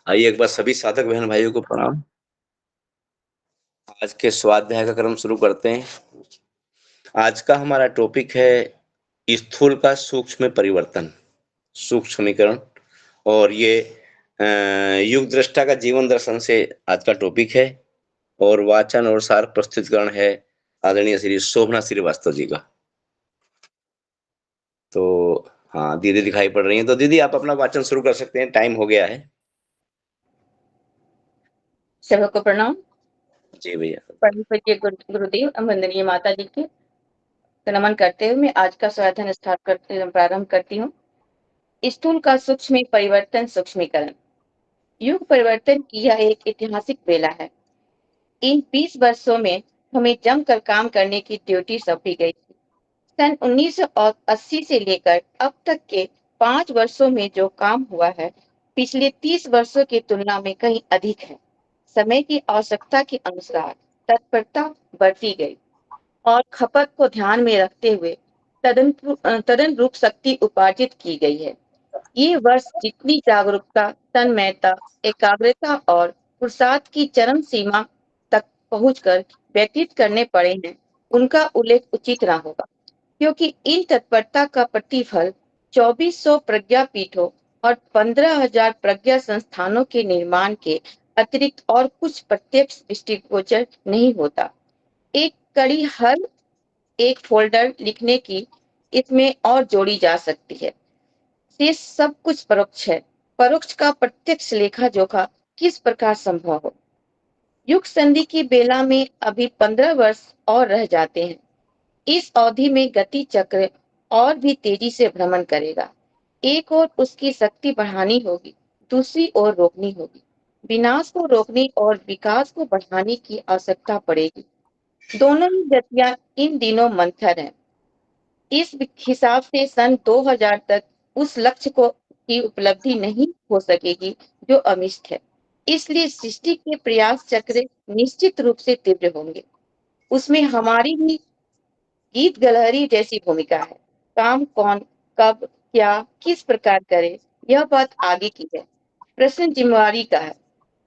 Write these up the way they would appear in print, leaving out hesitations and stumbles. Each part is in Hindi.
आइए एक बार सभी साधक बहन भाइयों को प्रणाम। आज के स्वाध्याय का क्रम शुरू करते हैं। आज का हमारा टॉपिक है स्थूल का सूक्ष्म परिवर्तन, सूक्ष्मीकरण। और ये युग दृष्टा का जीवन दर्शन से आज का टॉपिक है। और वाचन और सार प्रस्तुतिकरण है आदरणीय श्री शोभना श्रीवास्तव जी का। तो हाँ, दीदी दिखाई पड़ रही हैं, तो दीदी आप अपना वाचन शुरू कर सकते हैं, टाइम हो गया है। सबको प्रणाम। जी भैया। परम पूज्य गुरुदेव वंदनीय माता जी के नमन करते हुए मैं आज का स्वाध्याय प्रारंभ करती हूँ। स्थूल का सूक्ष्म परिवर्तन, सूक्ष्मीकरण। युग परिवर्तन की यह एक ऐतिहासिक बेला है। इन 20 वर्षों में हमें जमकर काम करने की ड्यूटी सौंपी गई थी। सन 1980 से लेकर अब तक के 5 वर्षों में जो काम हुआ है, पिछले 30 वर्षों की तुलना में कहीं अधिक है। समय की आवश्यकता के अनुसार तत्परता बढ़ती गई और खपत को ध्यान में रखते हुए तदनुरूप शक्ति उपार्जित की गई है। ये वर्ष जितनी जागरूकता, तन्मयता, एकाग्रता और पुरुषार्थ की चरम सीमा तक पहुंचकर व्यतीत करने पड़े हैं, उनका उल्लेख उचित न होगा, क्योंकि इन तत्परता का प्रतिफल 2400 प्रज्ञा पीठों और 15,000 प्रज्ञा संस्थानों के निर्माण के अतिरिक्त और कुछ प्रत्यक्ष दृष्टिगोचर नहीं होता। एक कड़ी हर एक फोल्डर लिखने की इसमें और जोड़ी जा सकती है। शेष सब कुछ परोक्ष है। परोक्ष का प्रत्यक्ष लेखा जोखा किस प्रकार संभव हो? युग संधि की बेला में अभी 15 वर्ष और रह जाते हैं। इस अवधि में गति चक्र और भी तेजी से भ्रमण करेगा। एक ओर उसकी शक्ति बढ़ानी होगी, दूसरी ओर रोकनी होगी। विनाश को रोकने और विकास को बढ़ाने की आवश्यकता पड़ेगी। दोनों ही गतियां इन दिनों मंथर हैं। इस हिसाब से सन 2000 तक उस लक्ष्य को की उपलब्धि नहीं हो सकेगी जो अमिष्ट है। इसलिए सृष्टि के प्रयास चक्र निश्चित रूप से तीव्र होंगे। उसमें हमारी भी गीत गलहरी जैसी भूमिका है। काम कौन, कब, क्या, किस प्रकार करे, यह बात आगे की है। प्रश्न जिम्मेवारी का है।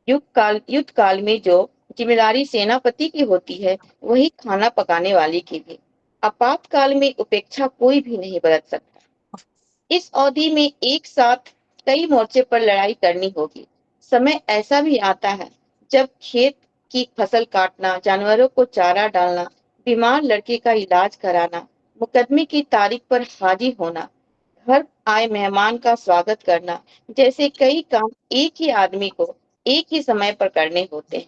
युद्ध काल में जो जिम्मेदारी सेनापति की होती है, वही खाना पकाने वाले की भी। आपातकाल में उपेक्षा कोई भी नहीं बरत सकता। इस अवधि में एक साथ कई मोर्चे पर लड़ाई करनी होगी। समय ऐसा भी आता है जब खेत की फसल काटना, जानवरों को चारा डालना, बीमार लड़के का इलाज कराना, मुकदमे की तारीख पर हाजिर होना, घर आए मेहमान का स्वागत करना जैसे कई काम एक ही आदमी को एक ही समय पर करने होते हैं।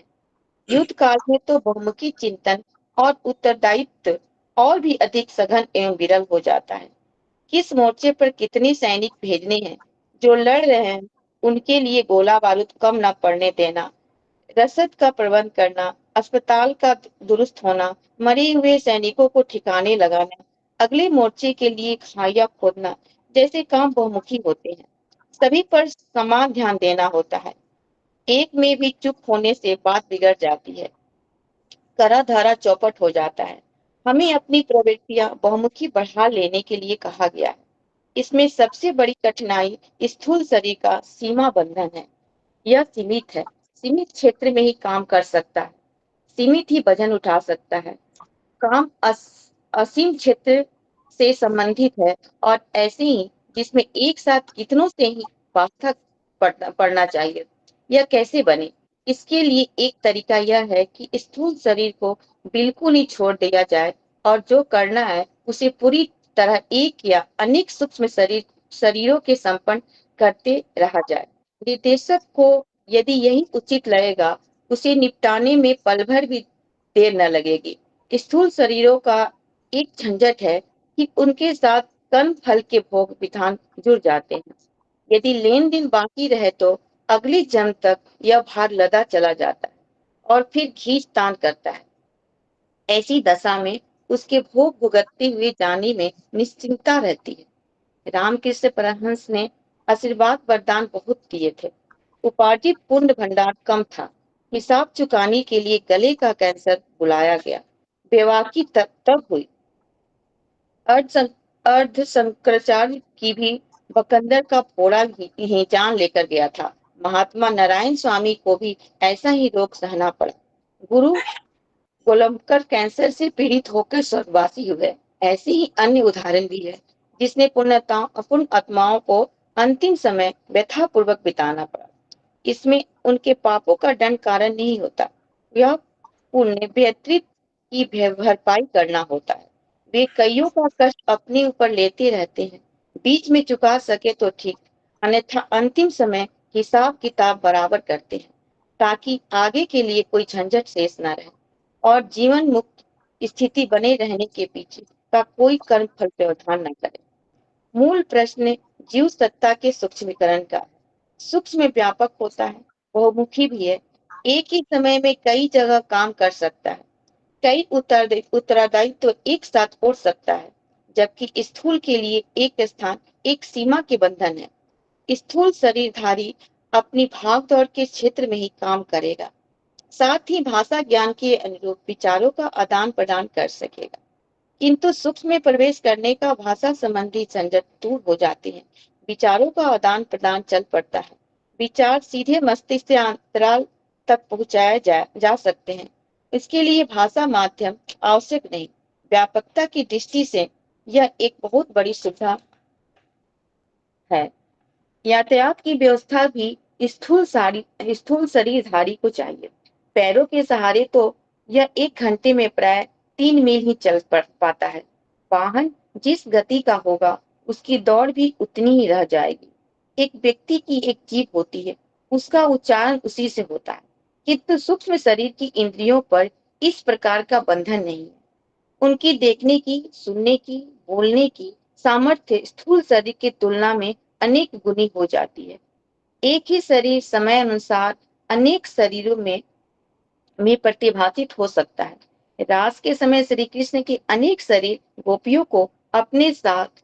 युद्ध काल में तो बहुमुखी चिंतन और उत्तरदायित्व और भी अधिक सघन एवं विरल हो जाता है। किस मोर्चे पर कितने सैनिक भेजने हैं, जो लड़ रहे हैं उनके लिए गोला बारूद कम न पड़ने देना, रसद का प्रबंध करना, अस्पताल का दुरुस्त होना, मरे हुए सैनिकों को ठिकाने लगाना, अगले मोर्चे के लिए खाइया खोदना जैसे काम बहुमुखी होते हैं। सभी पर समान ध्यान देना होता है। एक में भी चुप होने से बात बिगड़ जाती है, करा धारा चौपट हो जाता है। हमें अपनी प्रवृत्तियां बहुमुखी बढ़ा लेने के लिए कहा गया है। इसमें सबसे बड़ी कठिनाई स्थूल शरीर का सीमा बंधन है। यह सीमित है, सीमित क्षेत्र में ही काम कर सकता है, सीमित ही वजन उठा सकता है। काम असीम क्षेत्र से संबंधित है और ऐसे ही जिसमें एक साथ कितनों से ही वास्ता पड़ना चाहिए। यह कैसे बने? इसके लिए एक तरीका यह है कि स्थूल शरीर को बिल्कुल ही छोड़ दिया जाए और जो करना है उसे पूरी तरह एक या अनेक सूक्ष्म शरीरों के संपन्न करते रहा जाए। निर्देशक को यदि यही उचित लगेगा, उसे निपटाने में पल भर भी देर न लगेगी। स्थूल शरीरों का एक झंझट है कि उनके साथ कर्म फल के भोग विधान जुड़ जाते हैं। यदि लेन देन बाकी रहे तो अगले जन्म तक यह भार लदा चला जाता है और फिर खींच तान करता है। ऐसी दशा में उसके भोग भुगतते हुए जाने में निश्चिंतता रहती है। रामकृष्ण परमहंस ने आशीर्वाद वरदान बहुत दिए थे। उपार्जित पुण्य भंडार कम था। हिसाब चुकाने के लिए गले का कैंसर बुलाया गया। बेवाकी तब हुई। अर्ध शंकराचार्य की भी बकंदर का फोड़ा ही जान लेकर गया था। महात्मा नारायण स्वामी को भी ऐसा ही रोग सहना पड़ा। गुरु गोलम्बकर कैंसर से पीड़ित होकर स्वर्गवासी हुए। ऐसे ही अन्य उदाहरण भी है जिसने पुण्य आत्माओं को अंतिम समय व्यथा पूर्वक बिताना पड़ा। इसमें उनके पापों का दंड कारण नहीं होता, यह पुण्य व्यतीत की भरपाई करना होता है। वे कईयों का कष्ट अपने ऊपर लेते रहते हैं, बीच में चुका सके तो ठीक, अन्यथा अंतिम समय हिसाब किताब बराबर करते हैं ताकि आगे के लिए कोई झंझट शेष न रहे और जीवन मुक्त स्थिति बने रहने के पीछे का कोई कर्म फल व्यवधान न करे। मूल प्रश्न जीव सत्ता के सूक्ष्मीकरण का है। सूक्ष्म व्यापक होता है, बहुमुखी भी है, एक ही समय में कई जगह काम कर सकता है, कई उत्तरदायित्व तो एक साथ ओढ़ सकता है, जबकि स्थूल के लिए एक स्थान, एक सीमा के बंधन है। स्थूल शरीरधारी अपनी भाग दौड़ के क्षेत्र में ही काम करेगा, साथ ही भाषा ज्ञान के अनुरूप विचारों का आदान प्रदान कर सकेगा, किंतु सूक्ष्म में प्रवेश करने का भाषा संबंधी झंझट दूर हो जाते हैं, विचारों का आदान प्रदान चल पड़ता है, विचार सीधे मस्तिष्क से अंतराल तक पहुंचाए जा सकते हैं। इसके लिए भाषा माध्यम आवश्यक नहीं। व्यापकता की दृष्टि से यह एक बहुत बड़ी सुविधा है। यातायात की व्यवस्था भी स्थूल शरीरधारी को चाहिए। पैरों के सहारे तो यह 1 घंटे में प्राय 3 मील ही चल पाता है। वाहन जिस गति का होगा उसकी दौड़ भी उतनी ही रह जाएगी। एक व्यक्ति की एक जीभ होती है, उसका उच्चारण उसी से होता है, किंतु सूक्ष्म शरीर की इंद्रियों पर इस प्रकार का बंधन नहीं है। उनकी देखने की, सुनने की, बोलने की सामर्थ्य स्थूल शरीर की तुलना में अनेक गुनी हो जाती है। एक ही शरीर समय अनुसार अनेक शरीरों में प्रतिभाषित हो सकता है। रास के समय श्री कृष्ण के अनेक शरीर गोपियों को अपने साथ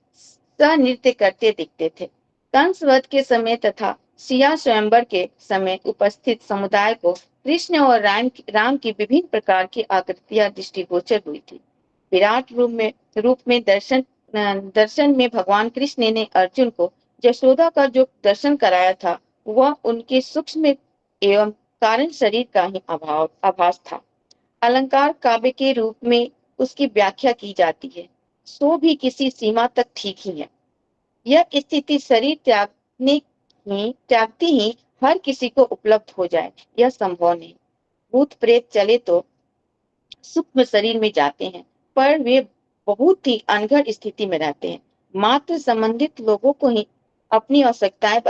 सह नृत्य करते दिखते थे। कंसवध के समय तथा सिया स्वयंवर के समय उपस्थित समुदाय को कृष्ण और राम की विभिन्न प्रकार की आकृतियां दृष्टिगोचर हुई थी। विराट रूप में दर्शन में भगवान कृष्ण ने अर्जुन को यशोदा का जो दर्शन कराया था वह उनके सूक्ष्म एवं कारण शरीर का ही आभास था। अलंकार काव्य के रूप में उसकी व्याख्या की जाती है, सो भी किसी सीमा तक ठीक ही है। यह स्थिति शरीर त्यागती ही हर किसी को उपलब्ध हो जाए, यह संभव नहीं। भूत प्रेत चले तो सूक्ष्म शरीर में जाते हैं, पर वे बहुत ही अनघड़ स्थिति में रहते हैं। मात्र संबंधित लोगों को ही अपनी आवश्यकताएं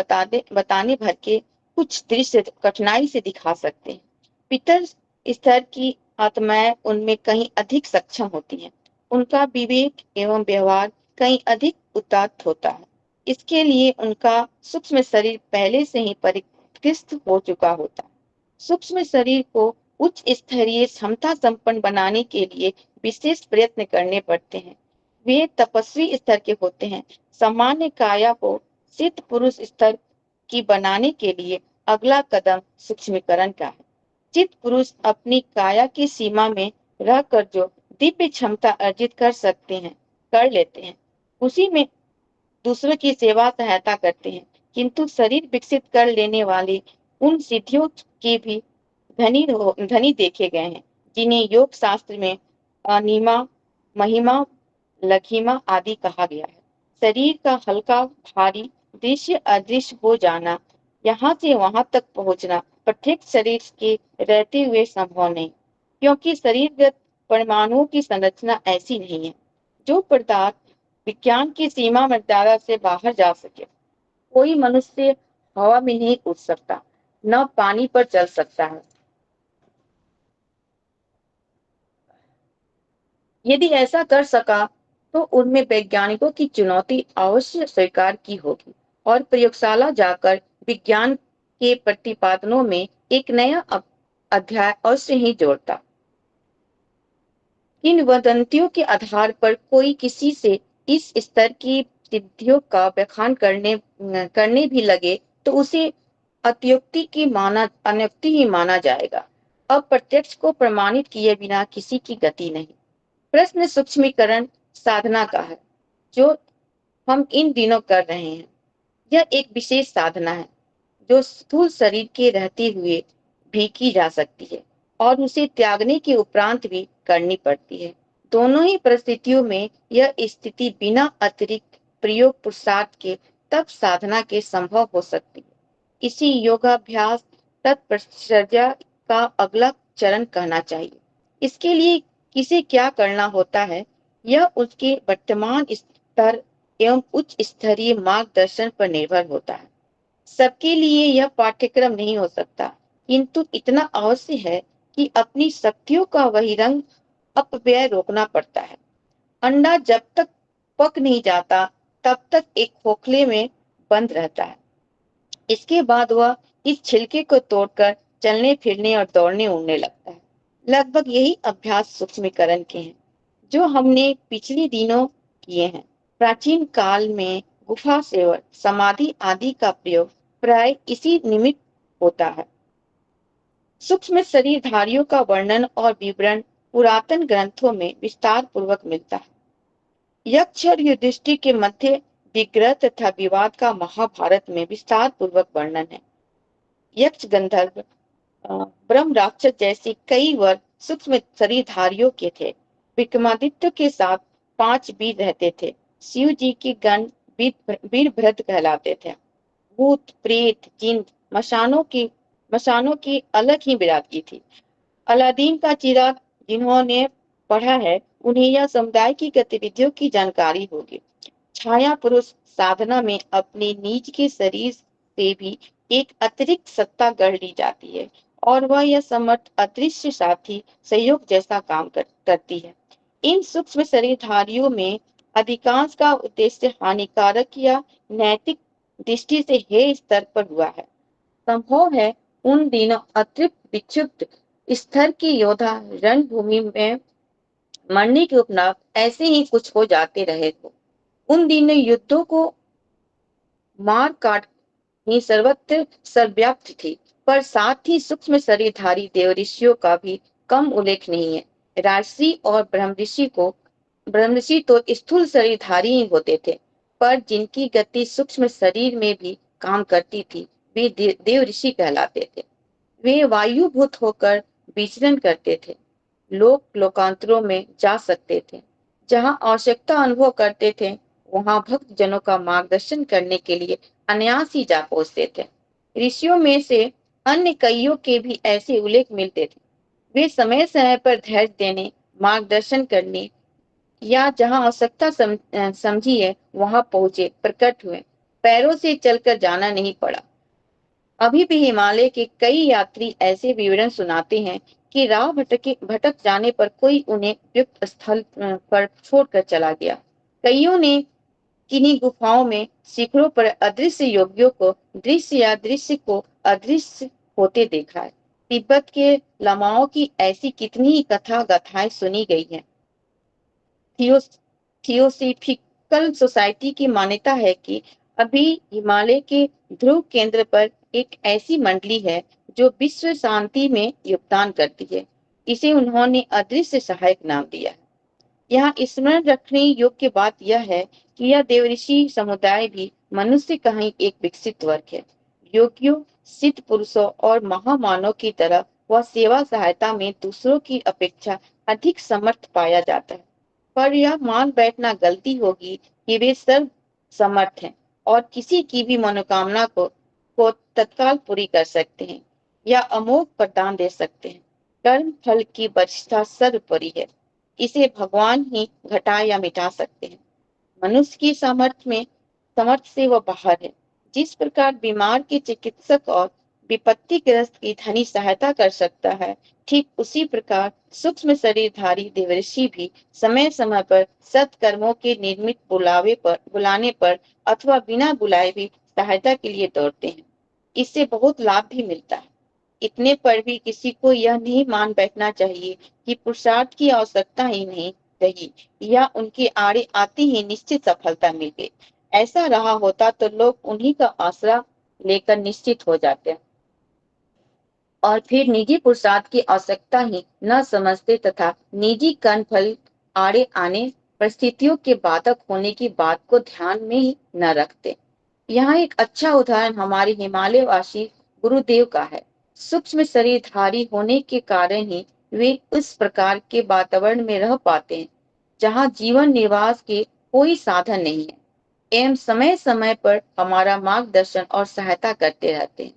बताने भर के कुछ दृश्य कठिनाई से दिखा सकते हैं। पितर स्तर की आत्माएं उनमें कहीं अधिक सक्षम होती हैं। उनका विवेक एवं व्यवहार कहीं अधिक उदात्त होता है। इसके लिए उनका सूक्ष्म शरीर पहले से ही परिष्कृत हो चुका होता है। सूक्ष्म शरीर को उच्च स्तरीय क्षमता संपन्न बनाने के लिए विशेष प्रयत्न करने पड़ते हैं। वे तपस्वी स्तर के होते हैं। सामान्य काया को सिद्ध पुरुष स्तर की बनाने के लिए अगला कदम सूक्ष्मीकरण का है। चित्त पुरुष अपनी काया की सीमा में रहकर जो दिव्य क्षमता अर्जित कर सकते हैं, कर लेते हैं। उसी में दूसरों की सेवा सहायता करते हैं, किंतु शरीर विकसित कर लेने वाले उन सिद्धियों की भी धनी देखे गए हैं, जिन्हें योग शास्त्र में अनिमा, महिमा, लघिमा आदि कहा गया है। शरीर का हल्का भारी दृश्य अदृश्य हो जाना, यहाँ से वहां तक पहुंचना प्रत्येक शरीर के रहते हुए संभव नहीं, क्योंकि शरीरगत परमाणुओं की संरचना ऐसी नहीं है जो पदार्थ विज्ञान की सीमा मर्यादा से बाहर जा सके। कोई मनुष्य हवा में नहीं उड़ सकता, न पानी पर चल सकता है। यदि ऐसा कर सका तो उनमें वैज्ञानिकों की चुनौती अवश्य स्वीकार की होगी और प्रयोगशाला जाकर विज्ञान के प्रतिपादनों में एक नया अध्याय अवश्य ही जोड़ता। किंवदंतियों के आधार पर कोई किसी से इस स्तर की सिद्धियों का बखान करने भी लगे तो उसे अनयुक्ति ही माना जाएगा। अप्रत्यक्ष को प्रमाणित किए बिना किसी की गति नहीं। प्रश्न सूक्ष्मीकरण साधना का है, जो हम इन दिनों कर रहे हैं। यह एक विशेष साधना है। जो स्थूल शरीर के रहते हुए भी की जा सकती है और उसे त्यागने के उपरांत भी करनी पड़ती है। दोनों ही परिस्थितियों में यह स्थिति बिना अतिरिक्त प्रयोग पुरुषार्थ के तब साधना के संभव हो सकती है। इसी योगाभ्यास तत्पश्चर्या का अगला चरण कहना चाहिए। इसके लिए किसे क्या करना होता है, यह उसके वर्तमान स्तर एवं उच्च स्तरीय मार्गदर्शन पर निर्भर होता है। सबके लिए यह पाठ्यक्रम नहीं हो सकता, किंतु इतना अवश्य है कि अपनी शक्तियों का वही रंग अपव्यय रोकना पड़ता है। अंडा जब तक पक नहीं जाता तब तक एक खोखले में बंद रहता है। इसके बाद वह इस छिलके को तोड़कर चलने फिरने और दौड़ने उड़ने लगता है। लगभग यही अभ्यास सूक्ष्मीकरण के हैं जो हमने पिछले दिनों किए हैं। प्राचीन काल में गुफा सेवन, समाधि आदि का प्रयोग प्राय इसी निमित्त होता है। सूक्ष्म शरीरधारियों का वर्णन और विवरण पुरातन ग्रंथों में विस्तार पूर्वक मिलता है। यक्ष और युधिष्ठिर के मध्य विग्रह तथा विवाद का महाभारत में विस्तार पूर्वक वर्णन है। यक्ष, गंधर्व, ब्रह्म, राक्षस जैसे कई वर्ग सूक्ष्म शरीरधारियों के थे। विक्रमादित्य के साथ 5 वीर रहते थे। शिव जी के गण वीरभद्र कहलाते थे। भूत, प्रेत, जिन, मशानों की अलग ही बिरादरी थी। अलादीन का चिराग जिन्होंने पढ़ा है, उन्हें यह समुदाय की गतिविधियों की जानकारी होगी। छाया पुरुष साधना में अपने निज के शरीर से भी एक अतिरिक्त सत्ता गढ़ ली जाती है और वह यह समर्थ अदृश्य साथी सहयोग जैसा काम करती है। इन सूक्ष्म शरीरधारियों में अधिकांश का उद्देश्य हानिकारक या नैतिक दृष्टि से हे स्तर पर हुआ है। संभव है उन दिनों अतृप्त विक्षुब्ध स्तर के योद्धा रणभूमि में मरने के उपरांत ऐसे ही कुछ हो जाते रहे हो। उन दिनों युद्धों को मार काट ही सर्वत्र सर्वव्याप्त थी, पर साथ ही सूक्ष्म शरीरधारी देवऋषियों का भी कम उल्लेख नहीं है। राजर्षि और ब्रह्मऋषि तो स्थूल शरीरधारी ही होते थे, पर जिनकी गति सूक्ष्म शरीर में भी काम करती थी, वे देवऋषि कहलाते थे। वे वायुभूत होकर विचरण करते थे, लोकांतरों में जा सकते थे। जहां आवश्यकता अनुभव करते थे, वहां भक्त जनों का मार्गदर्शन करने के लिए अनायास ही जा पहुंचते थे। ऋषियों में से अन्य कईयों के भी ऐसे उल्लेख मिलते थे। वे समय समय पर धैर्य देने, मार्गदर्शन करने या जहां आवश्यकता समझी है वहां पहुंचे, प्रकट हुए। पैरों से चलकर जाना नहीं पड़ा। अभी भी हिमालय के कई यात्री ऐसे विवरण सुनाते हैं कि राह भटक जाने पर कोई उन्हें उपयुक्त स्थल पर छोड़कर चला गया। कईयों ने किन्हीं गुफाओं में शिखरों पर अदृश्य योगियों को दृश्य या दृश्य को अदृश्य होते देखा है। तिब्बत के लमाओं की ऐसी कितनी ही कथा गाथाएं सुनी गई हैं। थियोसॉफिकल सोसाइटी की मान्यता है कि अभी हिमालय के ध्रुव केंद्र पर एक ऐसी मंडली है जो विश्व शांति में योगदान करती है। इसे उन्होंने अदृश्य सहायक नाम दिया है। यहाँ स्मरण रखने योग्य बात यह है कि यह देवऋषि समुदाय भी मनुष्य का ही एक विकसित वर्ग है। योगियों, सिद्ध पुरुषों और महामानव की तरह वह सेवा सहायता में दूसरों की अपेक्षा अधिक समर्थ पाया जाता है। पर यह मान बैठना गलती होगी कि वे सर्व समर्थ हैं और किसी की भी मनोकामना को तत्काल पूरी कर सकते हैं या अमोघ वरदान दे सकते हैं। कर्म फल की वरिष्ठता सर्वोपरि है। इसे भगवान ही घटा या मिटा सकते हैं। मनुष्य की समर्थ से वह बाहर है। जिस प्रकार बीमार के चिकित्सक और विपत्तिग्रस्त की धनी सहायता कर सकता है, ठीक उसी प्रकार सूक्ष्म शरीरधारी देवर्षि भी समय समय पर सत्कर्मों के निर्मित बुलाने पर अथवा बिना बुलाए भी सहायता के लिए दौड़ते हैं। इससे बहुत लाभ भी मिलता है। इतने पर भी किसी को यह नहीं मान बैठना चाहिए कि पुरुषार्थ की आवश्यकता ही नहीं रही या उनके आड़े आती ही निश्चित सफलता मिल गई। ऐसा रहा होता तो लोग उन्हीं का आसरा लेकर निश्चित हो जाते और फिर निजी पुरुषार्थ की आवश्यकता ही न समझते तथा निजी कर्म फल आड़े आने परिस्थितियों के बाधक होने की बात को ध्यान में ही न रखते। यहाँ एक अच्छा उदाहरण हमारे हिमालयवासी गुरुदेव का है। सूक्ष्म शरीरधारी होने के कारण ही वे उस प्रकार के वातावरण में रह पाते हैं जहाँ जीवन निर्वाह के कोई साधन नहीं है, एवं समय समय पर हमारा मार्गदर्शन और सहायता करते रहते हैं।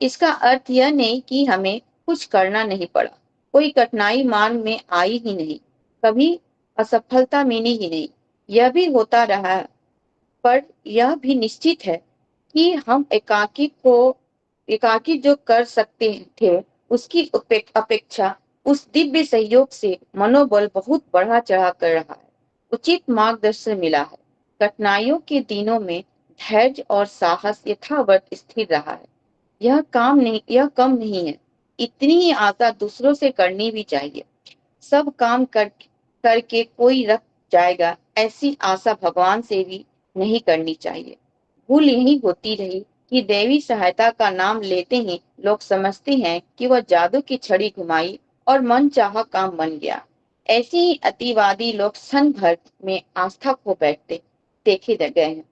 इसका अर्थ यह नहीं कि हमें कुछ करना नहीं पड़ा, कोई कठिनाई मार्ग में आई ही नहीं, कभी असफलता मिली ही नहीं, यह भी होता रहा, पर यह भी निश्चित है कि हम एकाकी जो कर सकते थे उसकी अपेक्षा उस दिव्य सहयोग से मनोबल बहुत बढ़ा चढ़ा कर रहा है, उचित मार्गदर्शन मिला है। कठिनाइयों के दिनों में धैर्य और साहस यथावत स्थिर रहा है। यह कम नहीं है। इतनी ही आशा दूसरों से करनी भी चाहिए। सब काम करके कोई रख जाएगा, ऐसी आशा भगवान से भी नहीं करनी चाहिए। भूल यही होती रही कि देवी सहायता का नाम लेते ही लोग समझते हैं कि वह जादू की छड़ी घुमाई और मन चाहा काम बन गया। ऐसे ही अतिवादी लोग क्षण भर में आस्था खो बैठते देखे गए हैं।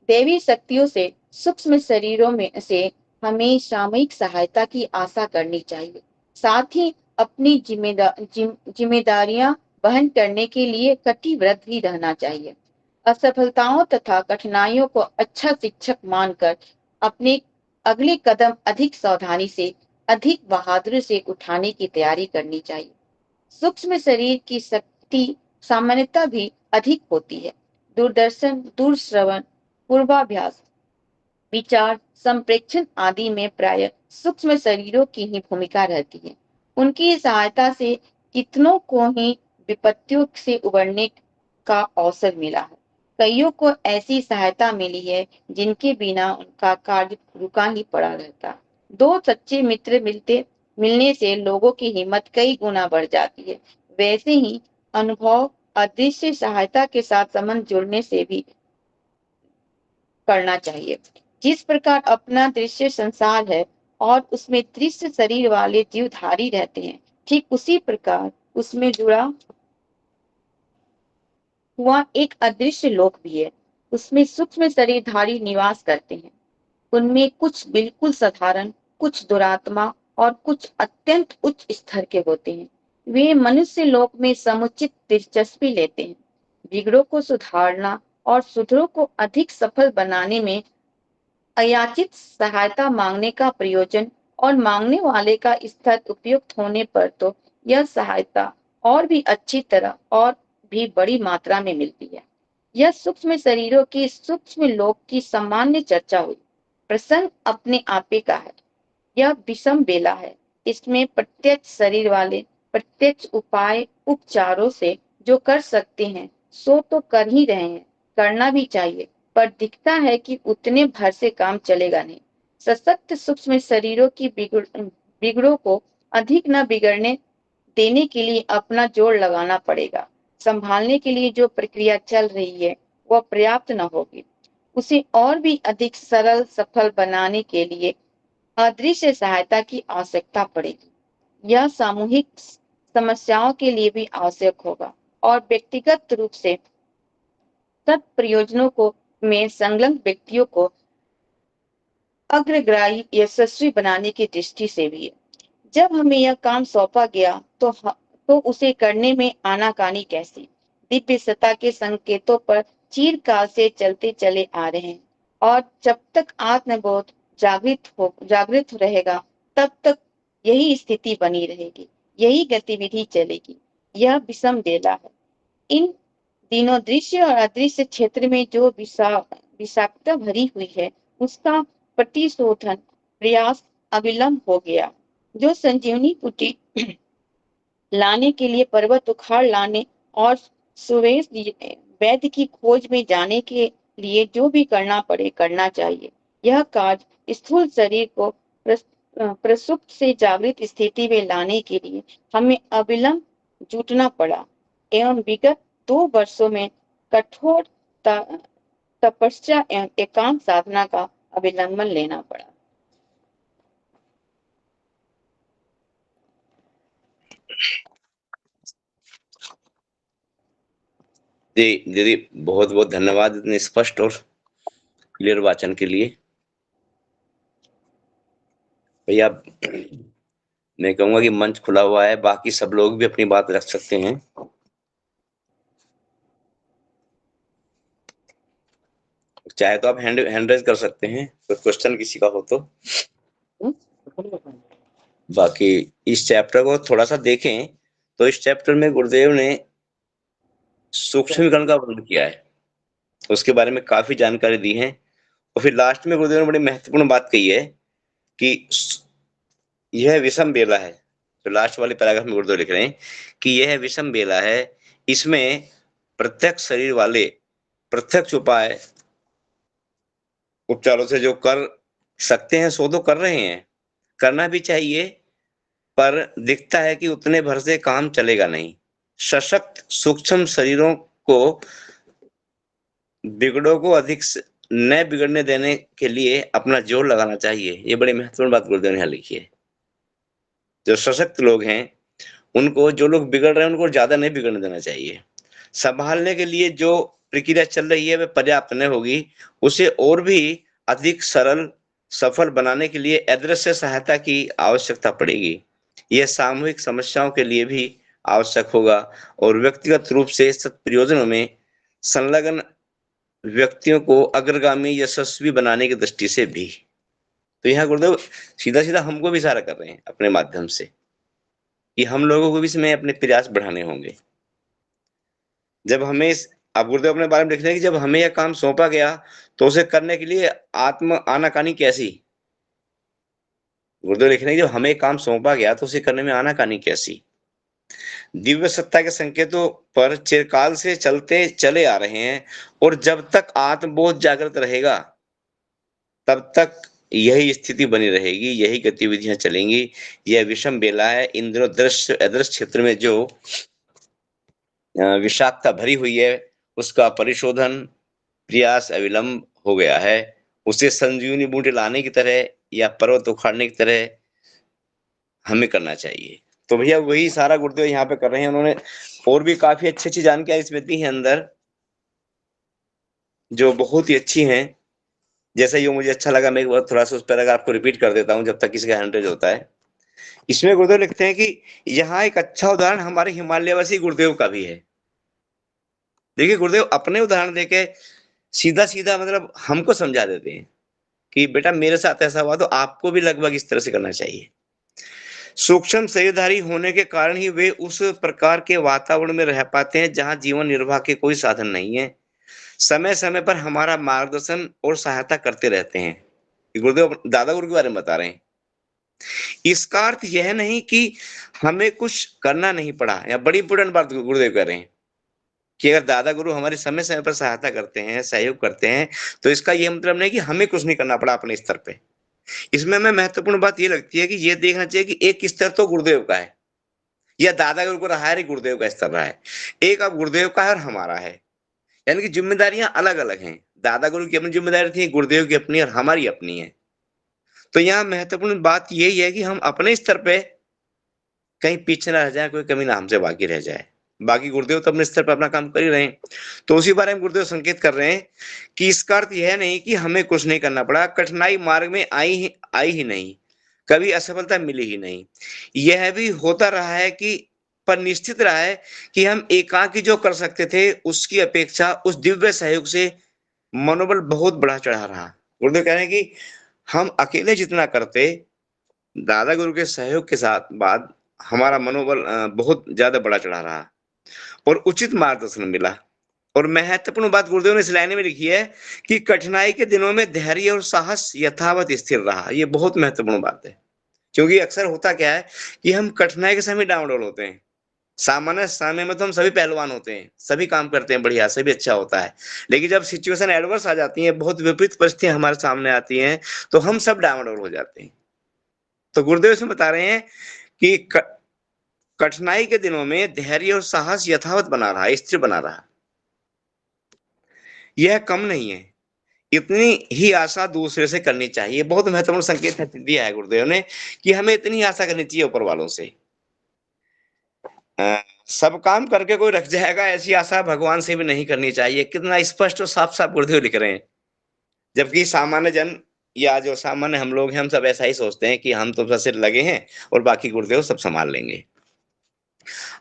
देवी शक्तियों से सूक्ष्म शरीरों में से हमें सामयिक सहायता की आशा करनी चाहिए। साथ ही अपनी जिम्मेदारियां वहन करने के लिए कटिबद्ध भी रहना चाहिए। असफलताओं तथा कठिनाइयों को अच्छा शिक्षक मानकर अपने अगले कदम अधिक सावधानी से, अधिक बहादुरी से उठाने की तैयारी करनी चाहिए। सूक्ष्म शरीर की शक्ति सामान्यता भी अधिक होती है। दूरदर्शन, दूरश्रवण, पूर्वाभ्यास, विचार, संप्रेक्षण आदि में प्राय सूक्ष्म शरीरों की ही भूमिका रहती है। उनकी सहायता से कितनों को ही विपत्तियों से उबरने का अवसर मिला है। कईयों को ऐसी सहायता मिली है जिनके बिना उनका कार्य रुका ही पड़ा रहता। दो सच्चे मित्र मिलने से लोगों की हिम्मत कई गुना बढ़ जाती है। वैसे ही अनुभव अदृश्य सहायता के साथ संबंध जुड़ने से भी करना चाहिए। जिस प्रकार अपना दृश्य संसार है और उसमें दृश्य शरीर वाले जीवधारी रहते हैं, ठीक उसी प्रकार उसमें जुड़ा हुआ एक अदृश्य लोक भी है। उसमें सूक्ष्म शरीरधारी निवास करते हैं। उनमें कुछ बिल्कुल साधारण, कुछ दुरात्मा और कुछ अत्यंत उच्च स्तर के होते हैं। वे मनुष्य लोक में समुचित दिलचस्पी लेते हैं। बिगड़ों को सुधारना और सुधरों को अधिक सफल बनाने में अयाचित सहायता मांगने का प्रयोजन और मांगने वाले का स्तर उपयुक्त होने पर तो यह सहायता और भी अच्छी तरह और भी बड़ी मात्रा में मिलती है। यह सूक्ष्म शरीरों की सूक्ष्म लोक की सामान्य चर्चा हुई। प्रसंग अपने आपे का है। यह विषम बेला है। इसमें प्रत्यक्ष शरीर वाले प्रत्यक्ष उपाय उपचारों से जो कर सकते हैं सो तो कर ही रहे हैं, करना भी चाहिए, पर दिखता है कि उतने भर से काम चलेगा नहीं। सशक्त सूक्ष्म शरीरों की बिगड़ों को अधिक न बिगड़ने देने के लिए अपना जोर लगाना पड़ेगा। संभालने के लिए जो प्रक्रिया चल रही है वह पर्याप्त न होगी। उसे और भी अधिक सरल सफल बनाने के लिए अदृश्य सहायता की आवश्यकता पड़ेगी। यह सामूहिक समस्याओं के लिए भी आवश्यक होगा और व्यक्तिगत रूप से सब प्रयोजनों को में संलग्न व्यक्तियों को अग्रगामी यशस्वी बनाने की दृष्टि से भी है। जब हमें यह काम सौंपा गया तो उसे करने में आनाकानी कैसी। दिव्य सत्ता के संकेतों पर चिरकाल से चलते चले आ रहे हैं और जब तक आत्मबोध जागृत रहेगा तब तक यही स्थिति बनी रहेगी, यही गतिविधि चलेगी। यह विषम बेला है। इन दिनों दृश्य और अदृश्य क्षेत्र में जो विषाक्तता भरी हुई है उसका प्रतिशोधन प्रयास अविलंब हो गया। जो संजीवनी कुटी लाने के लिए पर्वत उखाड़ लाने और सुवेश वैद्य की खोज में जाने के लिए जो भी करना पड़े करना चाहिए। यह कार्य स्थूल शरीर को प्रसुप्त से जागृत स्थिति में लाने के लिए हमें अविलंब जुटना पड़ा एवं विगत 2 वर्षों में कठोर तपस्या एवं एकांत साधना का अवलंबन लेना पड़ा। जी दीदी, बहुत बहुत धन्यवाद इतने स्पष्ट और क्लियर वाचन के लिए। भैया मैं कहूंगा कि मंच खुला हुआ है, बाकी सब लोग भी अपनी बात रख सकते हैं। चाहे तो आप हैंड रेज कर सकते हैं, कोई क्वेश्चन किसी का हो तो। बाकी इस चैप्टर को थोड़ा सा देखें तो इस चैप्टर में गुरुदेव ने सूक्ष्मीकरण का वर्णन किया है, उसके बारे में काफी जानकारी दी है। और फिर लास्ट में गुरुदेव ने बड़ी महत्वपूर्ण बात कही है कि यह विषम बेला है। तो लास्ट वाले पैराग्राफ में गुरुदेव लिख रहे हैं कि यह विषम बेला है, इसमें प्रत्यक्ष शरीर वाले प्रत्यक्ष उपाय उपचारों से जो कर सकते हैं सो तो कर रहे हैं, करना भी चाहिए, पर दिखता है कि उतने भर से काम चलेगा नहीं। सशक्त सूक्ष्म शरीरों को बिगड़ों को अधिक न बिगड़ने देने के लिए अपना जोर लगाना चाहिए। ये बड़ी महत्वपूर्ण बात गुरुदेव ने यहाँ लिखी है। जो सशक्त लोग हैं उनको, जो लोग बिगड़ रहे हैं उनको ज्यादा नहीं बिगड़ने देना चाहिए। संभालने के लिए जो प्रक्रिया चल रही है वह पर्याप्त नहीं होगी, उसे और भी अधिक सरल सफल बनाने के लिए अदृश्य सहायता की आवश्यकता पड़ेगी। यह सामूहिक समस्याओं के लिए भी आवश्यक होगा और व्यक्तिगत रूप से सत्प्रयोजनों में संलग्न व्यक्तियों को अग्रगामी यशस्वी बनाने की दृष्टि से भी। तो यहाँ गुरुदेव सीधा सीधा हमको भी इशारा कर रहे हैं अपने माध्यम से कि हम लोगों को भी इसमें अपने प्रयास बढ़ाने होंगे। जब हमें अब गुरुदेव अपने बारे में लिख रहे हैं कि जब हमें यह काम सौंपा गया तो उसे करने के लिए आत्म आनाकानी कैसी। गुरुदेव लिख रहे हैं जब हमें काम सौंपा गया तो उसे करने में आनाकानी कैसी। दिव्य सत्ता के संकेतों पर चिरकाल से चलते चले आ रहे हैं और जब तक आत्मबोध जागृत रहेगा तब तक यही स्थिति बनी रहेगी, यही गतिविधियां चलेंगी। यह विषम बेला है। इन दिनों दृश्य अदृश्य क्षेत्र में जो विषाक्तता भरी हुई है उसका परिशोधन प्रयास अविलंब हो गया है। उसे संजीवनी बूटी लाने की तरह या पर्वत उखाड़ने की तरह हमें करना चाहिए। तो भैया वही सारा गुरुदेव यहाँ पे कर रहे हैं। उन्होंने और भी काफी अच्छी अच्छी जानकारी इसमें दी है अंदर, जो बहुत ही अच्छी हैं। जैसे ये मुझे अच्छा लगा, मैं एक बार थोड़ा सा उस पैराग्राफ को रिपीट कर देता हूँ जब तक किसी का हैंड रेज होता है। इसमें गुरुदेव लिखते हैं कि यहाँ एक अच्छा उदाहरण हमारे हिमालयवासी गुरुदेव का भी है। देखिए गुरुदेव अपने उदाहरण देके सीधा सीधा मतलब हमको समझा देते हैं कि बेटा मेरे साथ ऐसा हुआ तो आपको भी लगभग इस तरह से करना चाहिए। सूक्ष्म शरीरधारी होने के कारण ही वे उस प्रकार के वातावरण में रह पाते हैं जहां जीवन निर्वाह के कोई साधन नहीं है। समय समय पर हमारा मार्गदर्शन और सहायता करते रहते हैं। गुरुदेव दादा गुरु के बारे में बता रहे हैं। इसका अर्थ यह नहीं कि हमें कुछ करना नहीं पड़ा, या बड़ी इंपोर्टेंट बात गुरुदेव कह रहे हैं कि अगर दादा गुरु हमारी समय समय पर सहायता करते हैं, सहयोग करते हैं, तो इसका यह मतलब नहीं कि हमें कुछ नहीं करना पड़ा अपने स्तर पे। इसमें हमें महत्वपूर्ण बात ये लगती है कि ये देखना चाहिए कि एक स्तर तो गुरुदेव का है, या दादा गुरु को रहा है, गुरुदेव का स्तर रहा है। एक अब गुरुदेव का है और हमारा है, यानी कि जिम्मेदारियां अलग अलग हैं। दादा गुरु की अपनी जिम्मेदारी थी, गुरुदेव की अपनी और हमारी अपनी है। तो यहाँ महत्वपूर्ण बात यही है कि हम अपने स्तर पे कहीं पीछे ना रह जाए, कोई कमी ना हमसे बाकी रह जाए। बाकी गुरुदेव तो अपने स्तर पर अपना काम कर ही रहे हैं। तो उसी बारे में गुरुदेव संकेत कर रहे हैं कि इसका अर्थ यह नहीं कि हमें कुछ नहीं करना पड़ा, कठिनाई मार्ग में आई ही नहीं, कभी असफलता मिली ही नहीं। यह भी होता रहा है कि पर निश्चित रहा है कि हम एकाकी जो कर सकते थे उसकी अपेक्षा उस दिव्य सहयोग से मनोबल बहुत बढ़ा चढ़ा रहा। गुरुदेव कह रहे हैं कि हम अकेले जितना करते, दादा गुरु के सहयोग के साथ बाद हमारा मनोबल बहुत ज्यादा बढ़ा चढ़ा रहा और उचित मार्गदर्शन मिला। और महत्वपूर्ण बात गुरुदेव ने इस लाइन में लिखी है कि कठिनाई के दिनों में धैर्य और साहस यथावत स्थिर रहा। ये बहुत महत्वपूर्ण बात है, क्योंकि अक्सर होता क्या है कि हम कठिनाई के समय डाउनलोड होते हैं। सामान्य समय में तो हम सभी पहलवान होते हैं, सभी काम करते हैं बढ़िया, सभी अच्छा होता है। लेकिन जब सिचुएशन एडवर्स आ जाती है, बहुत विपरीत परिस्थितियां हमारे सामने आती हैं, तो हम सब डाउनलोड हो जाते हैं। तो गुरुदेव इसमें बता रहे हैं कि कठिनाई के दिनों में धैर्य और साहस यथावत बना रहा, स्थिर बना रहा। यह कम नहीं है, इतनी ही आशा दूसरे से करनी चाहिए। बहुत महत्वपूर्ण संकेत दिया है गुरुदेव ने कि हमें इतनी आशा करनी चाहिए ऊपर वालों से। सब काम करके कोई रख जाएगा ऐसी आशा भगवान से भी नहीं करनी चाहिए। कितना स्पष्ट और साफ साफ गुरुदेव लिख रहे हैं। जबकि सामान्य जन या जो सामान्य हम लोग हैं, हम सब ऐसा ही सोचते हैं कि हम तो बस सिर्फ लगे हैं और बाकी गुरुदेव सब संभाल लेंगे।